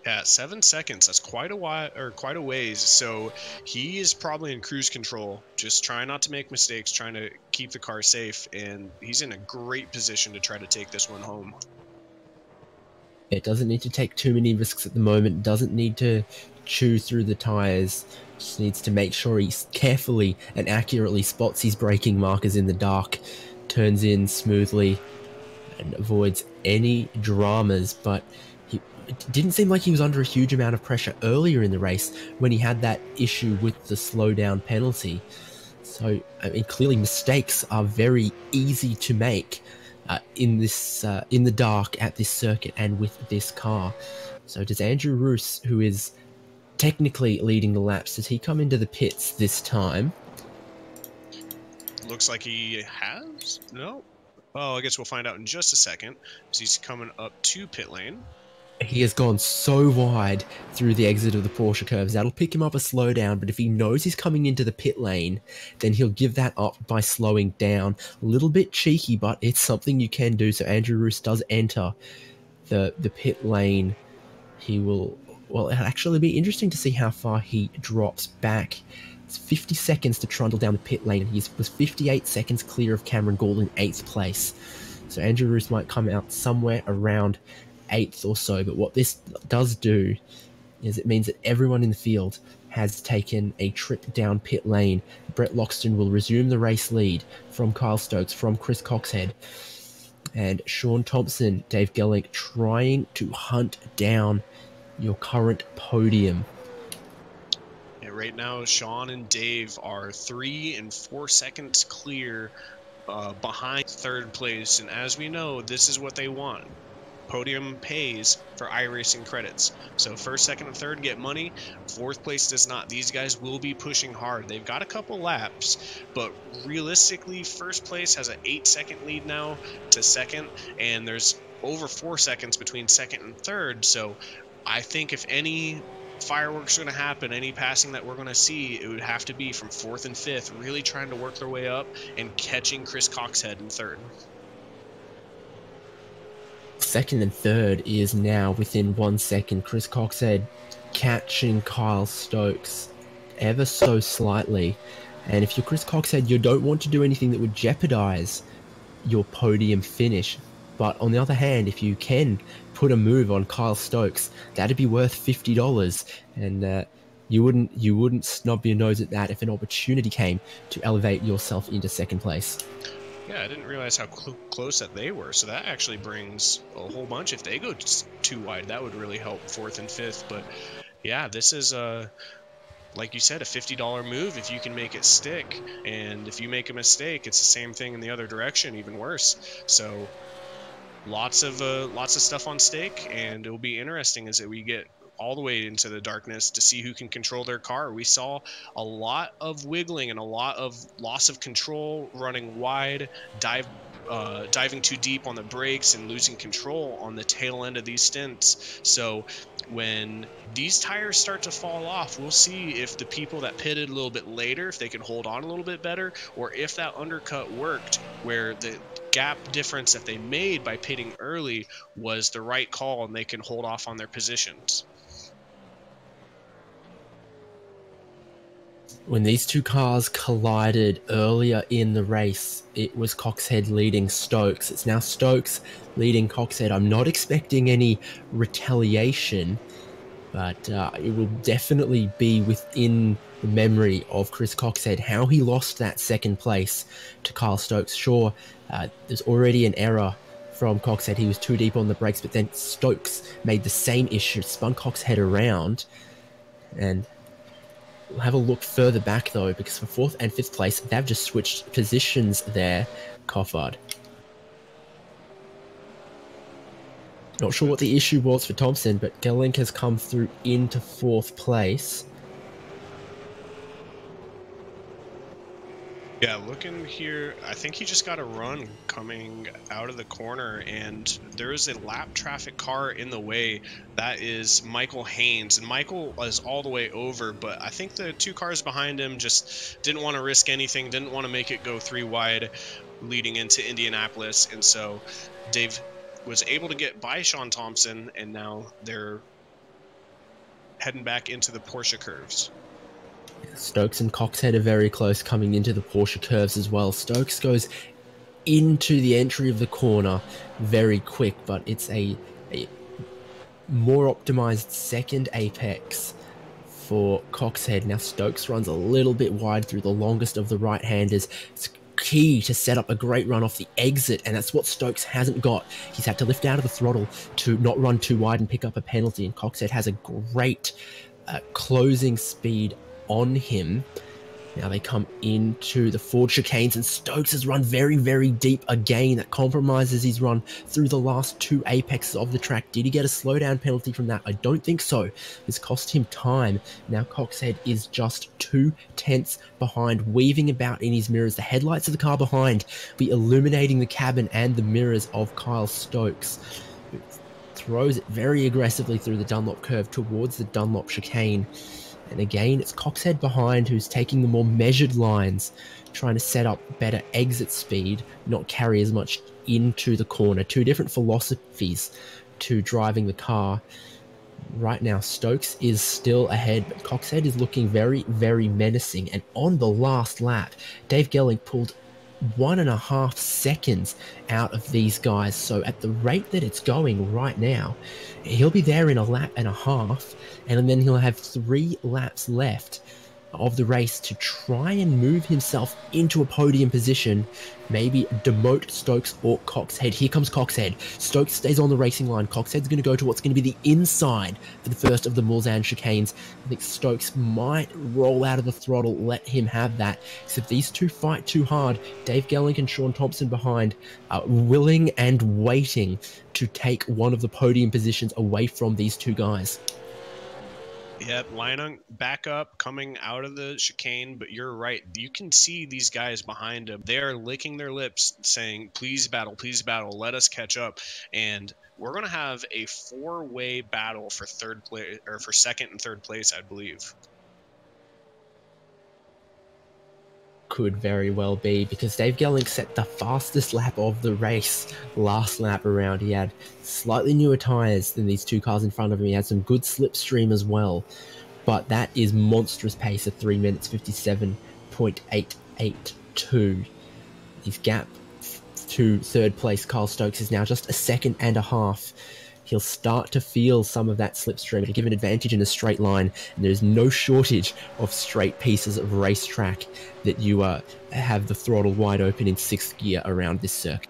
Yeah, 7 seconds. That's quite a while, or quite a ways. So he is probably in cruise control, just trying not to make mistakes, trying to keep the car safe, and he's in a great position to try to take this one home. It doesn't need to take too many risks at the moment. Doesn't need to chew through the tires. Just needs to make sure he carefully and accurately spots his braking markers in the dark, turns in smoothly, and avoids any dramas. But it didn't seem like he was under a huge amount of pressure earlier in the race when he had that issue with the slowdown penalty. So, I mean, clearly mistakes are very easy to make in the dark at this circuit and with this car. So does Andrew Roos, who is technically leading the laps, does he come into the pits this time? Looks like he has. No. Well, I guess we'll find out in just a second, as he's coming up to pit lane. He has gone so wide through the exit of the Porsche curves. That'll pick him up a slowdown, but if he knows he's coming into the pit lane, then he'll give that up by slowing down. A little bit cheeky, but it's something you can do. So Andrew Roos does enter the pit lane. He will... Well, it'll actually be interesting to see how far he drops back. It's 50 seconds to trundle down the pit lane. He was 58 seconds clear of Cameron Gould in 8th place. So Andrew Roos might come out somewhere around 8th or so, but what this does do is it means that everyone in the field has taken a trip down pit lane. Brett Loxton will resume the race lead from Kyle Stokes, from Chris Coxhead, and Sean Thompson, Dave Gellink trying to hunt down your current podium. Yeah, right now, Sean and Dave are 3 and 4 seconds clear behind 3rd place, and as we know, this is what they want. Podium pays for iRacing credits. So 1st, 2nd, and 3rd get money. 4th place does not. These guys will be pushing hard. They've got a couple laps, but realistically, 1st place has an 8-second lead now to 2nd, and there's over 4 seconds between 2nd and 3rd. So I think if any fireworks are going to happen, any passing that we're going to see, it would have to be from 4th and 5th, really trying to work their way up and catching Chris Coxhead in 3rd. 2nd and 3rd is now within 1 second. Chris Coxhead catching Kyle Stokes ever so slightly. And if you're Chris Coxhead, you don't want to do anything that would jeopardize your podium finish. But on the other hand, if you can put a move on Kyle Stokes, that'd be worth $50. And you wouldn't snub your nose at that if an opportunity came to elevate yourself into 2nd place. Yeah, I didn't realize how close that they were. So that actually brings a whole bunch. If they go too wide, that would really help 4th and 5th. But yeah, this is like you said, a $50 move if you can make it stick. And if you make a mistake, it's the same thing in the other direction, even worse. So lots of stuff on stake, and it'll be interesting as we get all the way into the darkness to see who can control their car. We saw a lot of wiggling and a lot of loss of control, running wide, diving too deep on the brakes and losing control on the tail end of these stints. So when these tires start to fall off, we'll see if the people that pitted a little bit later, if they can hold on a little bit better, or if that undercut worked, where the gap difference that they made by pitting early was the right call and they can hold off on their positions. When these two cars collided earlier in the race, it was Coxhead leading Stokes. It's now Stokes leading Coxhead. I'm not expecting any retaliation, but it will definitely be within the memory of Chris Coxhead how he lost that 2nd place to Kyle Stokes. Sure, there's already an error from Coxhead. He was too deep on the brakes, but then Stokes made the same issue, spun Coxhead around. And we'll have a look further back, though, because for 4th and 5th place, they've just switched positions there, Coffard. Not sure what the issue was for Thompson, but Gelink has come through into 4th place. Yeah, looking here, I think he just got a run coming out of the corner, and there is a lap traffic car in the way. That is Michael Haynes, and Michael is all the way over, but I think the 2 cars behind him just didn't want to risk anything, didn't want to make it go 3 wide leading into Indianapolis, and so Dave was able to get by Sean Thompson, and now they're heading back into the Porsche curves. Stokes and Coxhead are very close coming into the Porsche curves as well. Stokes goes into the entry of the corner very quick, but it's a more optimized second apex for Coxhead. Now Stokes runs a little bit wide through the longest of the right-handers. It's key to set up a great run off the exit, and that's what Stokes hasn't got. He's had to lift out of the throttle to not run too wide and pick up a penalty, and Coxhead has a great closing speed on him. Now they come into the Ford chicanes, and Stokes has run very, very deep again. That compromises his run through the last 2 apexes of the track. Did he get a slowdown penalty from that? I don't think so. It's cost him time. Now Coxhead is just 2/10 behind, weaving about in his mirrors. The headlights of the car behind be illuminating the cabin and the mirrors of Kyle Stokes, who throws it very aggressively through the Dunlop curve towards the Dunlop chicane. And again, it's Coxhead behind who's taking the more measured lines, trying to set up better exit speed, not carry as much into the corner. 2 different philosophies to driving the car. Right now, Stokes is still ahead, but Coxhead is looking very, very menacing. And on the last lap, Dave Gelling pulled 1.5 seconds out of these guys. So at the rate that it's going right now, he'll be there in a lap and a half, and then he'll have 3 laps left of the race to try and move himself into a podium position, maybe demote Stokes or Coxhead. Here comes Coxhead. Stokes stays on the racing line. Coxhead's going to go to what's going to be the inside for the first of the Mulsanne chicanes. I think Stokes might roll out of the throttle, let him have that. So if these 2 fight too hard, Dave Gelling and Sean Thompson behind are willing and waiting to take one of the podium positions away from these 2 guys. Yep, lining back up, coming out of the chicane, but you're right. You can see these guys behind him. They're licking their lips saying, please battle, let us catch up. And we're going to have a 4-way battle for 2nd and 3rd place, I believe. Could very well be, because Dave Gelling set the fastest lap of the race last lap around. He had slightly newer tyres than these 2 cars in front of him. He had some good slipstream as well, but that is monstrous pace of 3 minutes 57.882. His gap to 3rd place Kyle Stokes is now just 1.5 seconds. He'll start to feel some of that slipstream. It'll give an advantage in a straight line, and there's no shortage of straight pieces of racetrack that you have the throttle wide open in 6th gear around this circuit.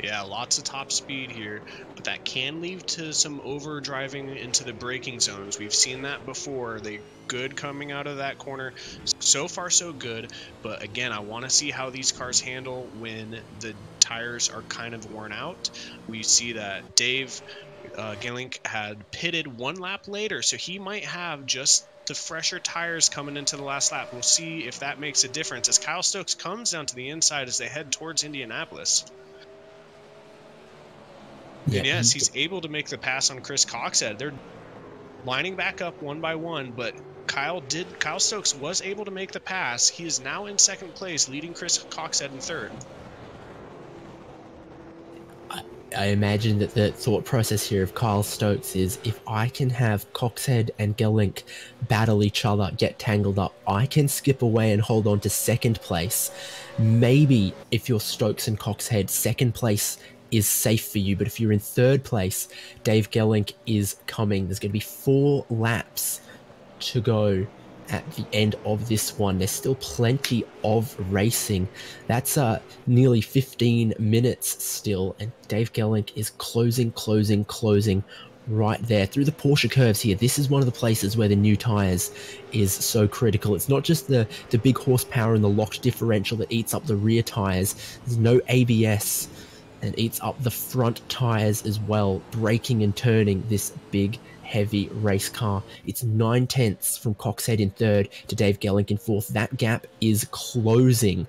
Yeah, lots of top speed here, but that can lead to some overdriving into the braking zones. We've seen that before. They good coming out of that corner. So far, so good, but again, I want to see how these cars handle when the tires are kind of worn out. We see that Dave Gelink had pitted 1 lap later, so he might have just the fresher tires coming into the last lap. We'll see if that makes a difference as Kyle Stokes comes down to the inside as they head towards Indianapolis. Yeah. And yes, he's able to make the pass on Chris Coxhead. They're lining back up 1 by 1, but Kyle Stokes was able to make the pass. He is now in 2nd place, leading Chris Coxhead in 3rd. I imagine that the thought process here of Kyle Stokes is, if I can have Coxhead and Gelink battle each other, get tangled up, I can skip away and hold on to 2nd place. Maybe if you're Stokes and Coxhead, 2nd place is safe for you, but if you're in 3rd place, Dave Gelink is coming. There's going to be 4 laps to go at the end of this one. There's still plenty of racing. That's nearly 15 minutes still, and Dave Gelink is closing right there through the Porsche curves here. This is one of the places where the new tires is so critical. It's not just the big horsepower and the locked differential that eats up the rear tires. There's no ABS and eats up the front tires as well, braking and turning this big heavy race car. It's 9/10 from Coxhead in third to Dave Gelink in fourth. That gap is closing.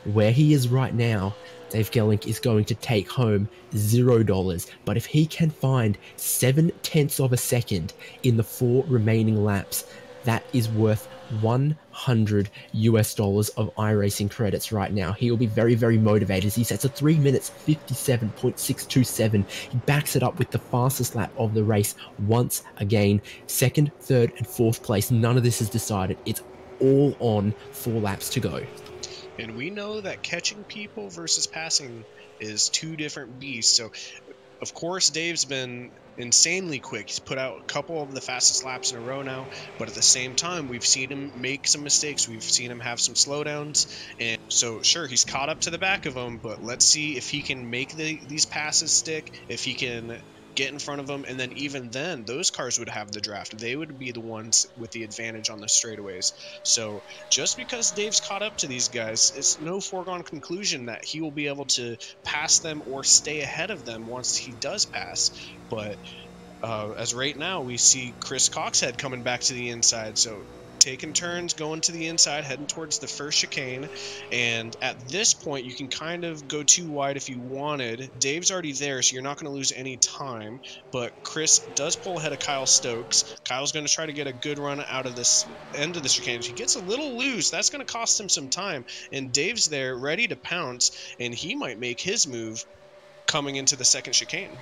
Where he is right now, Dave Gelink is going to take home $0. But if he can find 7/10 of a second in the 4 remaining laps, that is worth $100 of iRacing credits right now. He will be very, very motivated. He sets a 3 minutes 57.627. He backs it up with the fastest lap of the race once again. Second, third, and fourth place. None of this is decided. It's all on 4 laps to go. And we know that catching people versus passing is 2 different beasts. So, of course, Dave's been insanely quick. He's put out a couple of the fastest laps in a row now, but at the same time, we've seen him make some mistakes. We've seen him have some slowdowns, and so sure, he's caught up to the back of him, but let's see if he can make these passes stick, if he can get in front of them, and then even then, those cars would have the draft. They would be the ones with the advantage on the straightaways. So just because Dave's caught up to these guys, it's no foregone conclusion that he will be able to pass them or stay ahead of them once he does pass. But as right now, we see Chris Coxhead coming back to the inside, so taking turns going to the inside, heading towards the first chicane. And at this point, you can kind of go too wide if you wanted. Dave's already there, so you're not going to lose any time. But Chris does pull ahead of Kyle Stokes. Kyle's going to try to get a good run out of this end of the chicane. If he gets a little loose, that's going to cost him some time. And Dave's there ready to pounce, and he might make his move coming into the second chicane.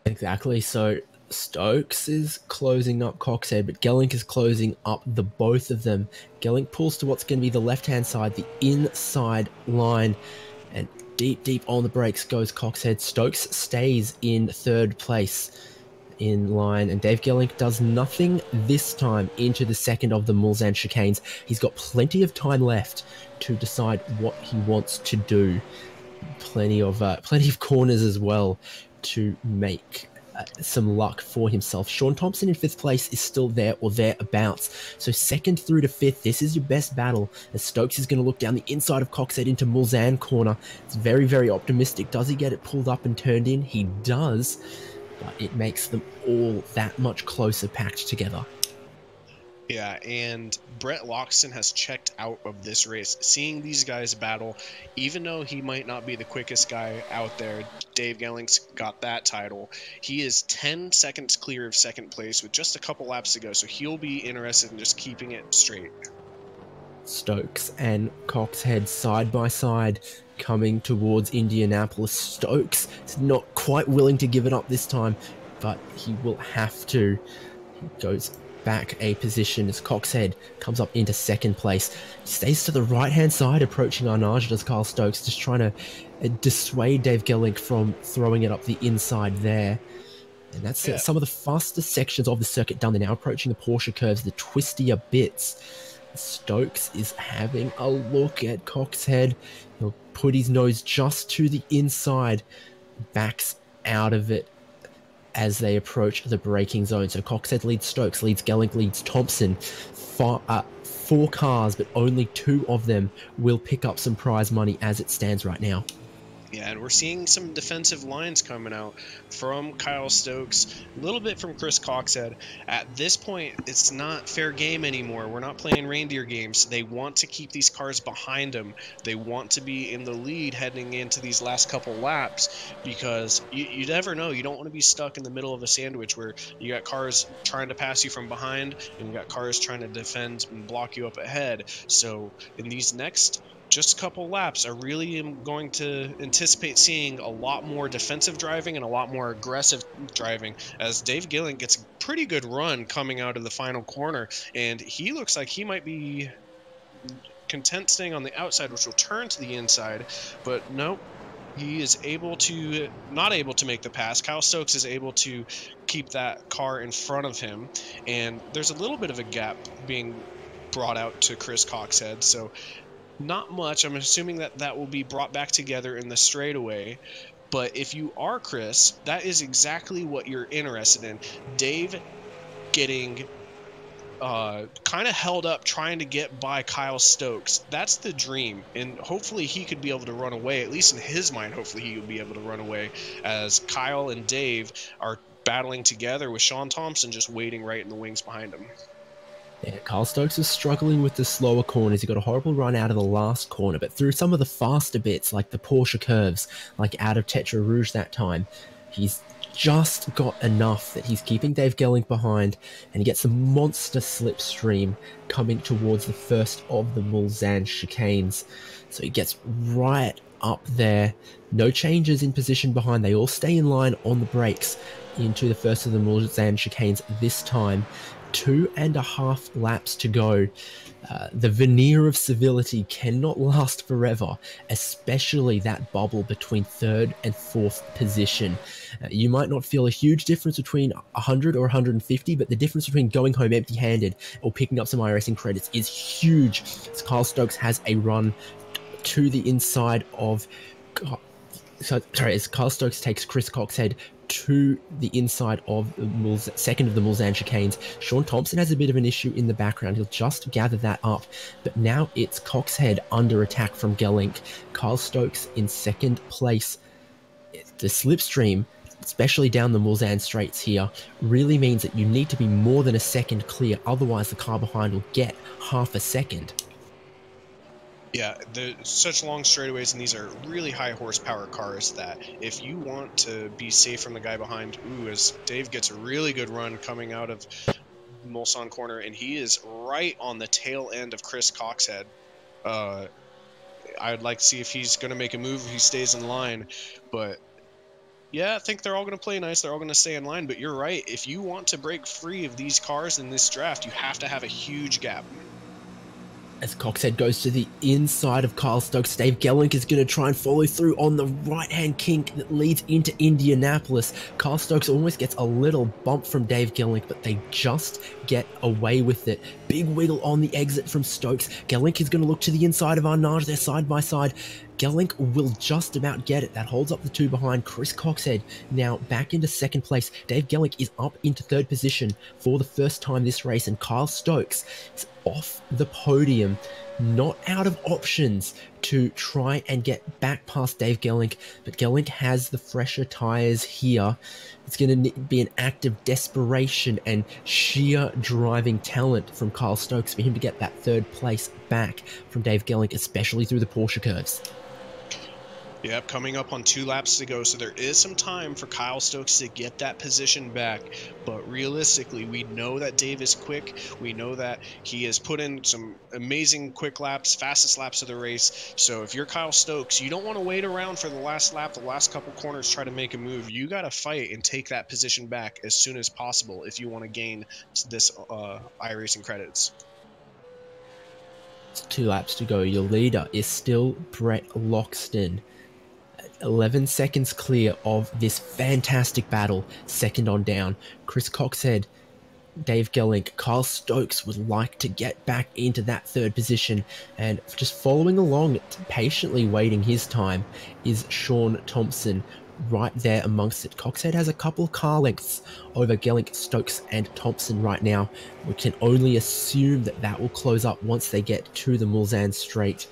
Exactly. So Stokes is closing up Coxhead, but Gelink is closing up the both of them. Gelink pulls to what's going to be the left-hand side, the inside line, and deep on the brakes goes Coxhead. Stokes stays in third place in line, and Dave Gelink does nothing this time into the second of the Mulsanne chicanes. He's got plenty of time left to decide what he wants to do. Plenty of corners as well to make some luck for himself. Sean Thompson in 5th place is still there or thereabouts. So 2nd through to 5th, this is your best battle, as Stokes is going to look down the inside of Coxhead into Mulsanne corner. It's very, very optimistic. Does he get it pulled up and turned in? He does, but it makes them all that much closer packed together. Yeah, and Brett Loxton has checked out of this race. Seeing these guys battle, even though he might not be the quickest guy out there, Dave Gelink's got that title. He is 10 seconds clear of 2nd place with just a couple laps to go, so he'll be interested in just keeping it straight. Stokes and Coxhead side by side coming towards Indianapolis. Stokes is not quite willing to give it up this time, but he will have to. He goes back a position as Coxhead comes up into 2nd place. He stays to the right-hand side, approaching Arnage, does Kyle Stokes, just trying to dissuade Dave Gelink from throwing it up the inside there. And that's some of the fastest sections of the circuit done. They're now approaching the Porsche curves, the twistier bits. Stokes is having a look at Coxhead. He'll put his nose just to the inside, backs out of it as they approach the braking zone. So Coxhead leads Stokes, leads Gelink, leads Thompson. 4 cars, but only 2 of them will pick up some prize money as it stands right now. Yeah, and we're seeing some defensive lines coming out from Kyle Stokes, a little bit from Chris Coxhead. At this point, it's not fair game anymore. We're not playing reindeer games. They want to keep these cars behind them. They want to be in the lead heading into these last couple laps, because you never know. You don't want to be stuck in the middle of a sandwich where you got cars trying to pass you from behind and you got cars trying to defend and block you up ahead. So in these next just a couple laps, I really am going to anticipate seeing a lot more defensive driving and a lot more aggressive driving, as Dave Gelink gets a pretty good run coming out of the final corner, and he looks like he might be content staying on the outside, which will turn to the inside, but nope. he is not able to make the pass. Kyle Stokes is able to keep that car in front of him, and there's a little bit of a gap being brought out to Chris Coxhead, so not much. I'm assuming that will be brought back together in the straightaway. But if you are Chris, that is exactly what you're interested in. Dave getting kind of held up trying to get by Kyle Stokes. That's the dream, and hopefully he could be able to run away, at least in his mind. Hopefully he would be able to run away as Kyle and Dave are battling together with Sean Thompson just waiting right in the wings behind him. Yeah, Kyle Stokes is struggling with the slower corners. He got a horrible run out of the last corner, but through some of the faster bits, like the Porsche curves, like out of Tetra Rouge that time, he's just got enough that he's keeping Dave Gelling behind, and he gets a monster slipstream coming towards the first of the Mulsanne chicanes. So he gets right up there. No changes in position behind. They all stay in line on the brakes into the first of the Mulsanne chicanes this time. 2.5 laps to go. The veneer of civility cannot last forever, especially that bubble between 3rd and 4th position. You might not feel a huge difference between 100 or 150, but the difference between going home empty-handed or picking up some iRacing credits is huge. So Kyle Stokes has a run to the inside of... as Kyle Stokes takes Chris Coxhead to the inside of the second of the Mulsanne chicanes. Sean Thompson has a bit of an issue in the background. He'll just gather that up. But now it's Coxhead under attack from Gelink. Kyle Stokes in 2nd place. The slipstream, especially down the Mulsanne straights here, really means that you need to be more than a second clear. Otherwise, the car behind will get half a second. Yeah, there's such long straightaways, and these are really high horsepower cars that if you want to be safe from the guy behind, as Dave gets a really good run coming out of Mulsanne corner, and he is right on the tail end of Chris Coxhead. I'd like to see if he's going to make a move if he stays in line, but yeah, I think they're all going to play nice. They're all going to stay in line, but you're right. If you want to break free of these cars in this draft, you have to have a huge gap. As Coxhead goes to the inside of Kyle Stokes, Dave Gelink is going to try and follow through on the right-hand kink that leads into Indianapolis. Kyle Stokes almost gets a little bump from Dave Gelink, but they just get away with it. Big wiggle on the exit from Stokes. Gelink is going to look to the inside of Arnage. They're side by side. Gelink will just about get it. That holds up the 2 behind. Chris Coxhead now back into 2nd place. Dave Gelink is up into 3rd position for the first time this race, and Kyle Stokes is off the podium, not out of options to try and get back past Dave Gelink, but Gelink has the fresher tyres here. It's going to be an act of desperation and sheer driving talent from Kyle Stokes for him to get that 3rd place back from Dave Gelink, especially through the Porsche curves. Yep, coming up on 2 laps to go, so there is some time for Kyle Stokes to get that position back, but realistically, we know that Dave is quick. We know that he has put in some amazing quick laps, fastest laps of the race, so if you're Kyle Stokes, you don't want to wait around for the last lap, the last couple corners, try to make a move. You got to fight and take that position back as soon as possible if you want to gain this iRacing credits. 2 laps to go. Your leader is still Brett Loxton. 11 seconds clear of this fantastic battle, 2nd on down. Chris Coxhead, Dave Gelink, Kyle Stokes would like to get back into that 3rd position, and just following along, patiently waiting his time, is Sean Thompson right there amongst it. Coxhead has a couple of car lengths over Gelink, Stokes, and Thompson right now. We can only assume that that will close up once they get to the Mulsanne straight.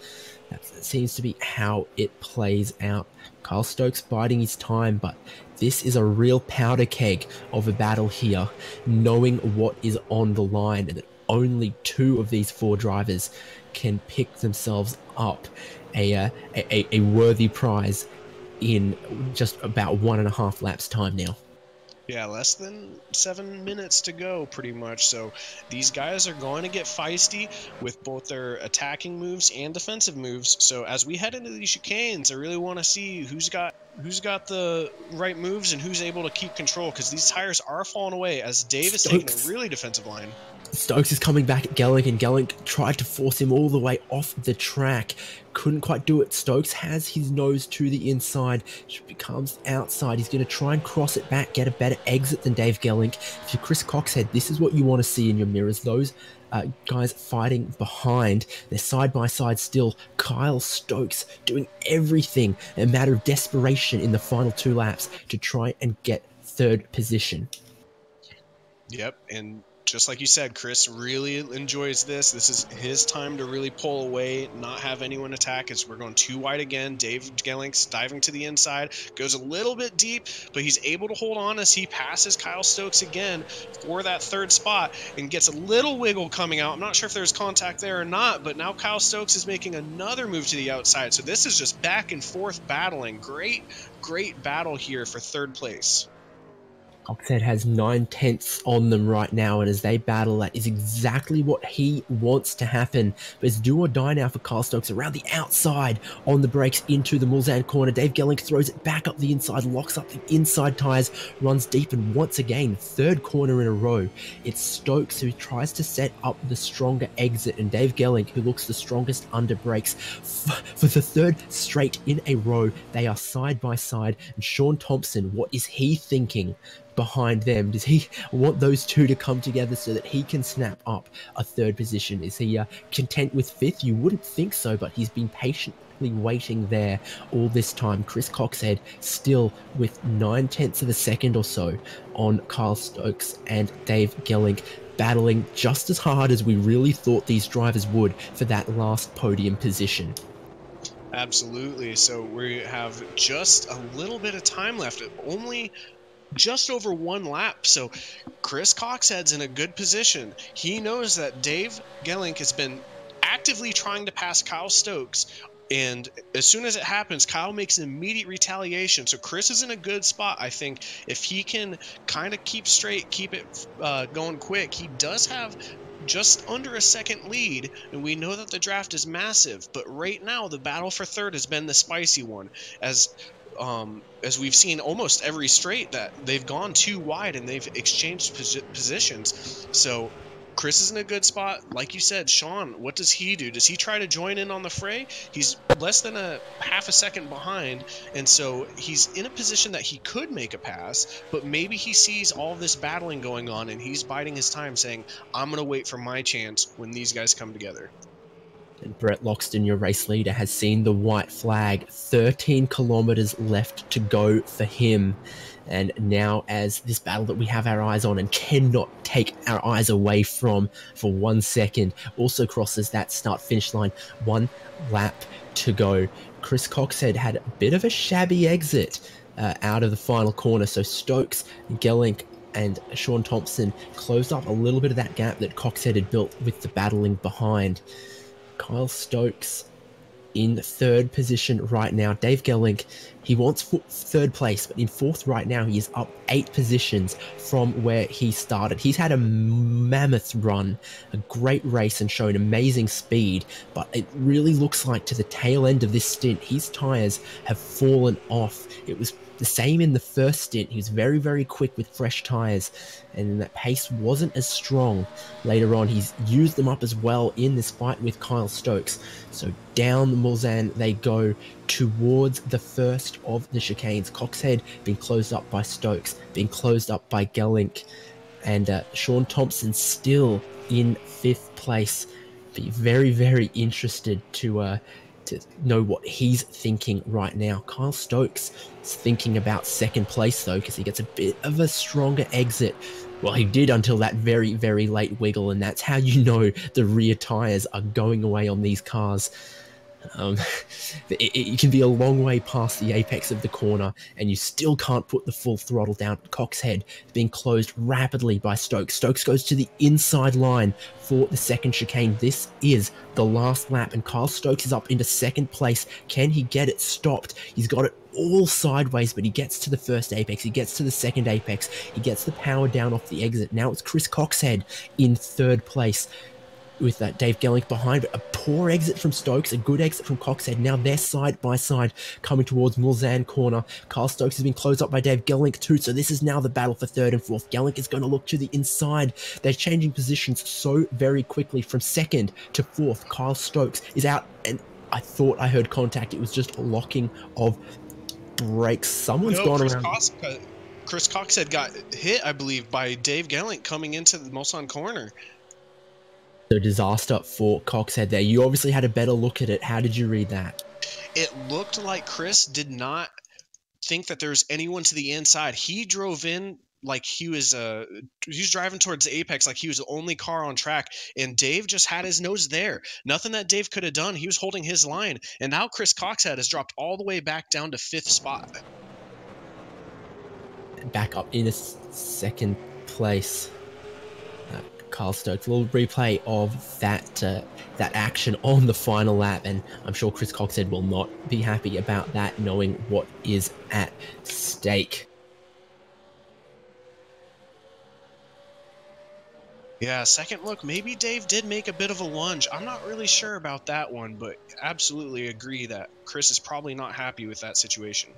That seems to be how it plays out. Kyle Stokes biding his time, but this is a real powder keg of a battle here, knowing what is on the line, and that only 2 of these 4 drivers can pick themselves up a worthy prize in just about 1.5 laps time now. Yeah, less than 7 minutes to go, pretty much. So these guys are going to get feisty with both their attacking moves and defensive moves. So as we head into these chicanes, I really want to see who's got the right moves and who's able to keep control, because these tires are falling away as Dave is taking a really defensive line. Stokes is coming back at Gelink, and Gelink tried to force him all the way off the track. Couldn't quite do it. Stokes has his nose to the inside. Becomes outside. He's going to try and cross it back, get a better exit than Dave Gelink. If you're Chris Coxhead, this is what you want to see in your mirrors. Those guys fighting behind. They're side by side still. Kyle Stokes doing everything, a matter of desperation in the final 2 laps to try and get 3rd position. Yep, and just like you said, Chris really enjoys this. This is his time to really pull away, not have anyone attack, as we're going too wide again. Dave Gelink's diving to the inside, goes a little bit deep, but he's able to hold on as he passes Kyle Stokes again for that 3rd spot and gets a little wiggle coming out. I'm not sure if there's contact there or not, but now Kyle Stokes is making another move to the outside. So this is just back and forth battling. Great battle here for 3rd place. Coxhead has 9/10 on them right now, and as they battle, that is exactly what he wants to happen. But it's do or die now for Kyle Stokes around the outside on the brakes into the Mulsanne corner. Dave Gelink throws it back up the inside, locks up the inside tyres, runs deep, and once again, 3rd corner in a row. It's Stokes who tries to set up the stronger exit, and Dave Gelink who looks the strongest under brakes. For the 3rd straight in a row, they are side by side, and Sean Thompson, what is he thinking behind them? Does he want those two to come together so that he can snap up a 3rd position? Is he content with 5th? You wouldn't think so, but he's been patiently waiting there all this time. Chris Coxhead still with 9/10 of a second or so on Kyle Stokes and Dave Gelink, battling just as hard as we really thought these drivers would for that last podium position. Absolutely. So we have just a little bit of time left. Only just over 1 lap, so Chris Coxhead's in a good position. He knows that Dave Gelink has been actively trying to pass Kyle Stokes, and as soon as it happens, Kyle makes an immediate retaliation. So Chris is in a good spot. I think if he can kind of keep straight, keep it going quick, he does have just under a 2nd lead, and we know that the draft is massive, but right now the battle for 3rd has been the spicy one, as we've seen almost every straight that they've gone too wide and they've exchanged positions. So Chris is in a good spot. Like you said, Sean, what does he do? Does he try to join in on the fray? He's less than a half a second behind, and so he's in a position that he could make a pass, but maybe he sees all this battling going on and he's biding his time, saying, I'm going to wait for my chance when these guys come together. And Brett Loxton, your race leader, has seen the white flag. 13 kilometers left to go for him. And now, as this battle that we have our eyes on and cannot take our eyes away from for 1 second, also crosses that start-finish line. 1 lap to go. Chris Coxhead had a bit of a shabby exit out of the final corner. So Stokes, Gelink, and Sean Thompson closed up a little bit of that gap that Coxhead had built with the battling behind. Kyle Stokes in 3rd position right now. Dave Gelink, he wants 3rd place, but in 4th right now. He is up 8 positions from where he started. He's had a mammoth run, a great race, and shown amazing speed, but it really looks like to the tail end of this stint, his tyres have fallen off. It was the same in the first stint. He was very, very quick with fresh tyres, and that pace wasn't as strong. Later on, he's used them up as well in this fight with Kyle Stokes. So down the Mulsanne they go towards the first of the chicanes. Coxhead being closed up by Stokes, being closed up by Gelink, and Sean Thompson still in 5th place. Be very, very interested to know what he's thinking right now. Kyle Stokes is thinking about 2nd place though, because he gets a bit of a stronger exit. Well, he did until that very, very late wiggle, and that's how you know the rear tyres are going away on these cars. It can be a long way past the apex of the corner, and you still can't put the full throttle down. Coxhead being closed rapidly by Stokes. Stokes goes to the inside line for the 2nd chicane. This is the last lap, and Kyle Stokes is up into 2nd place. Can he get it stopped? He's got it all sideways, but he gets to the 1st apex, he gets to the 2nd apex, he gets the power down off the exit. Now it's Chris Coxhead in 3rd place. with Dave Gelling behind, but a poor exit from Stokes, a good exit from Coxhead. Now they're side by side coming towards Mulsanne corner. Carl Stokes has been closed up by Dave Gelling too, so this is now the battle for third and fourth. Gelling is going to look to the inside. They're changing positions so very quickly from second to fourth. Kyle Stokes is out, and I thought I heard contact. It was just a locking of brakes. Someone's gone around. Chris Coxhead got hit, I believe, by Dave Gelling coming into the Mulsanne corner. The disaster for Coxhead there. You obviously had a better look at it. How did you read that? It looked like Chris did not think that there was anyone to the inside. He drove in like he was driving towards the apex like he was the only car on track, and Dave just had his nose there. Nothing that Dave could have done. He was holding his line, and now Chris Coxhead has dropped all the way back down to 5th spot. Back up in a second place. Carl Stokes. A little replay of that action on the final lap, and I'm sure Chris Coxhead will not be happy about that, knowing what is at stake. Yeah, second look, maybe Dave did make a bit of a lunge. I'm not really sure about that one, but absolutely agree that Chris is probably not happy with that situation.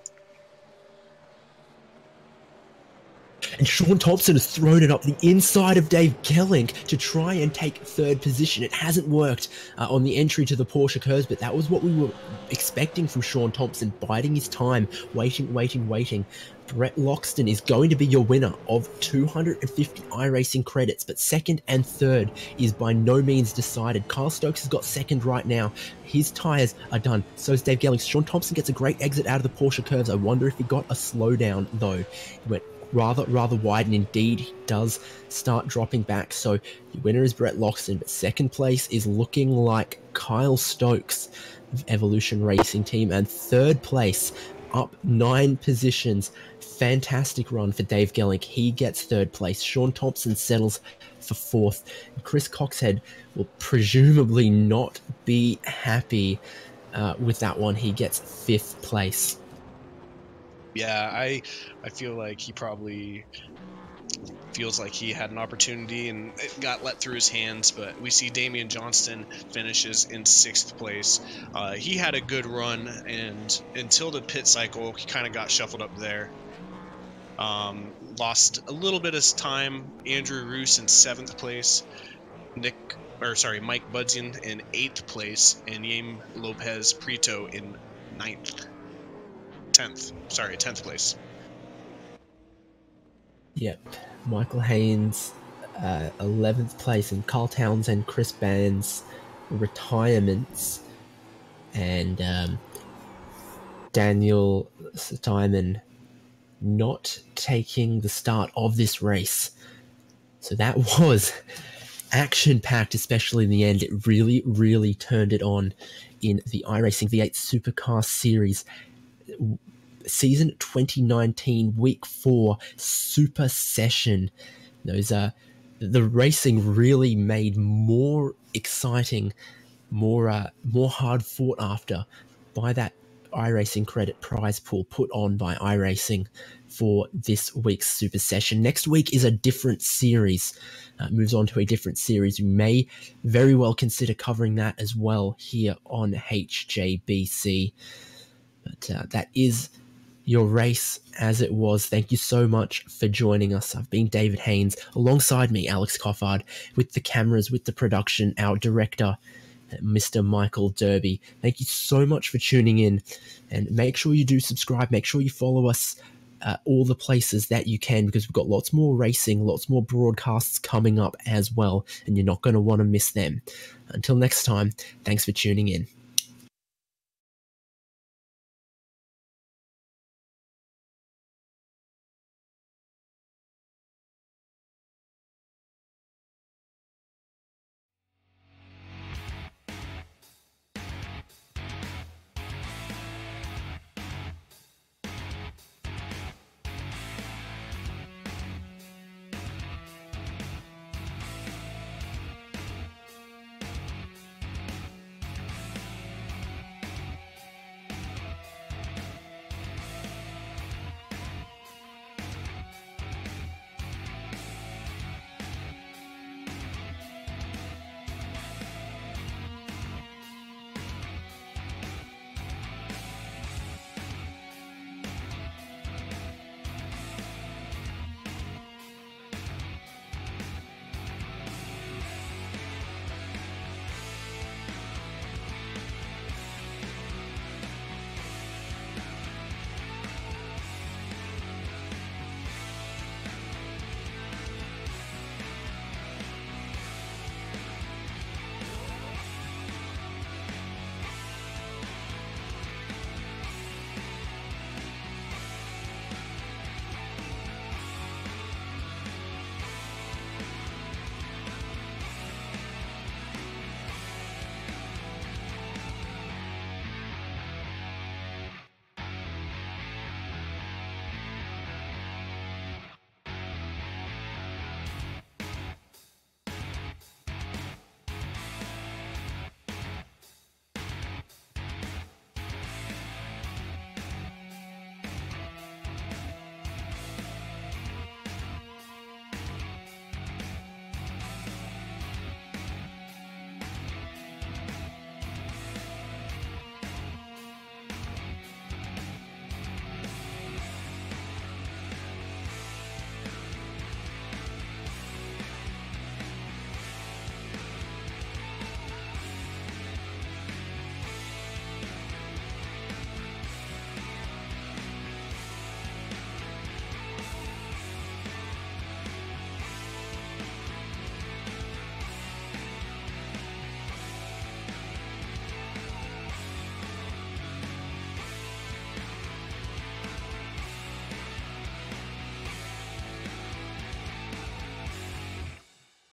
And Sean Thompson has thrown it up the inside of Dave Gelling to try and take third position. It hasn't worked on the entry to the Porsche curves, but that was what we were expecting from Sean Thompson, biding his time, waiting. Brett Loxton is going to be your winner of 250 iRacing credits, but second and third is by no means decided. Kyle Stokes has got second right now. His tyres are done. So is Dave Gelling. Sean Thompson gets a great exit out of the Porsche curves. I wonder if he got a slowdown, though. He went rather wide, and indeed he does start dropping back. So your winner is Brett Loxton, but second place is looking like Kyle Stokes of Evolution Racing Team, and third place up 9 positions. Fantastic run for Dave Gelling. He gets third place. Sean Thompson settles for fourth. Chris Coxhead will presumably not be happy with that one. He gets 5th place. Yeah, I feel like he probably feels like he had an opportunity and it got let through his hands, but we see Damian Johnston finishes in 6th place. He had a good run, and until the pit cycle, he kind of got shuffled up there. Lost a little bit of time. Andrew Roos in 7th place. Mike Budzian in 8th place, and Yaim Lopez Prieto in 10th place. Yep. Michael Haynes, 11th place, and Carl Townsend, Chris Band's retirements, and Daniel Steinman not taking the start of this race. So that was action-packed, especially in the end. It really turned it on in the iRacing V8 Supercars series. Season 2019, week 4, Super Session. Those the racing really made more exciting, more hard fought after by that iRacing credit prize pool put on by iRacing for this week's Super Session. Next week is a different series. Moves on to a different series. We may very well consider covering that as well here on HJBC. But that is your race as it was. Thank you so much for joining us. I've been David Haynes. Alongside me, Alex Coffard, with the cameras, with the production, our director, Mr. Michael Derby. Thank you so much for tuning in, and make sure you do subscribe. Make sure you follow us all the places that you can, because we've got lots more racing, lots more broadcasts coming up as well, and you're not going to want to miss them. Until next time, thanks for tuning in.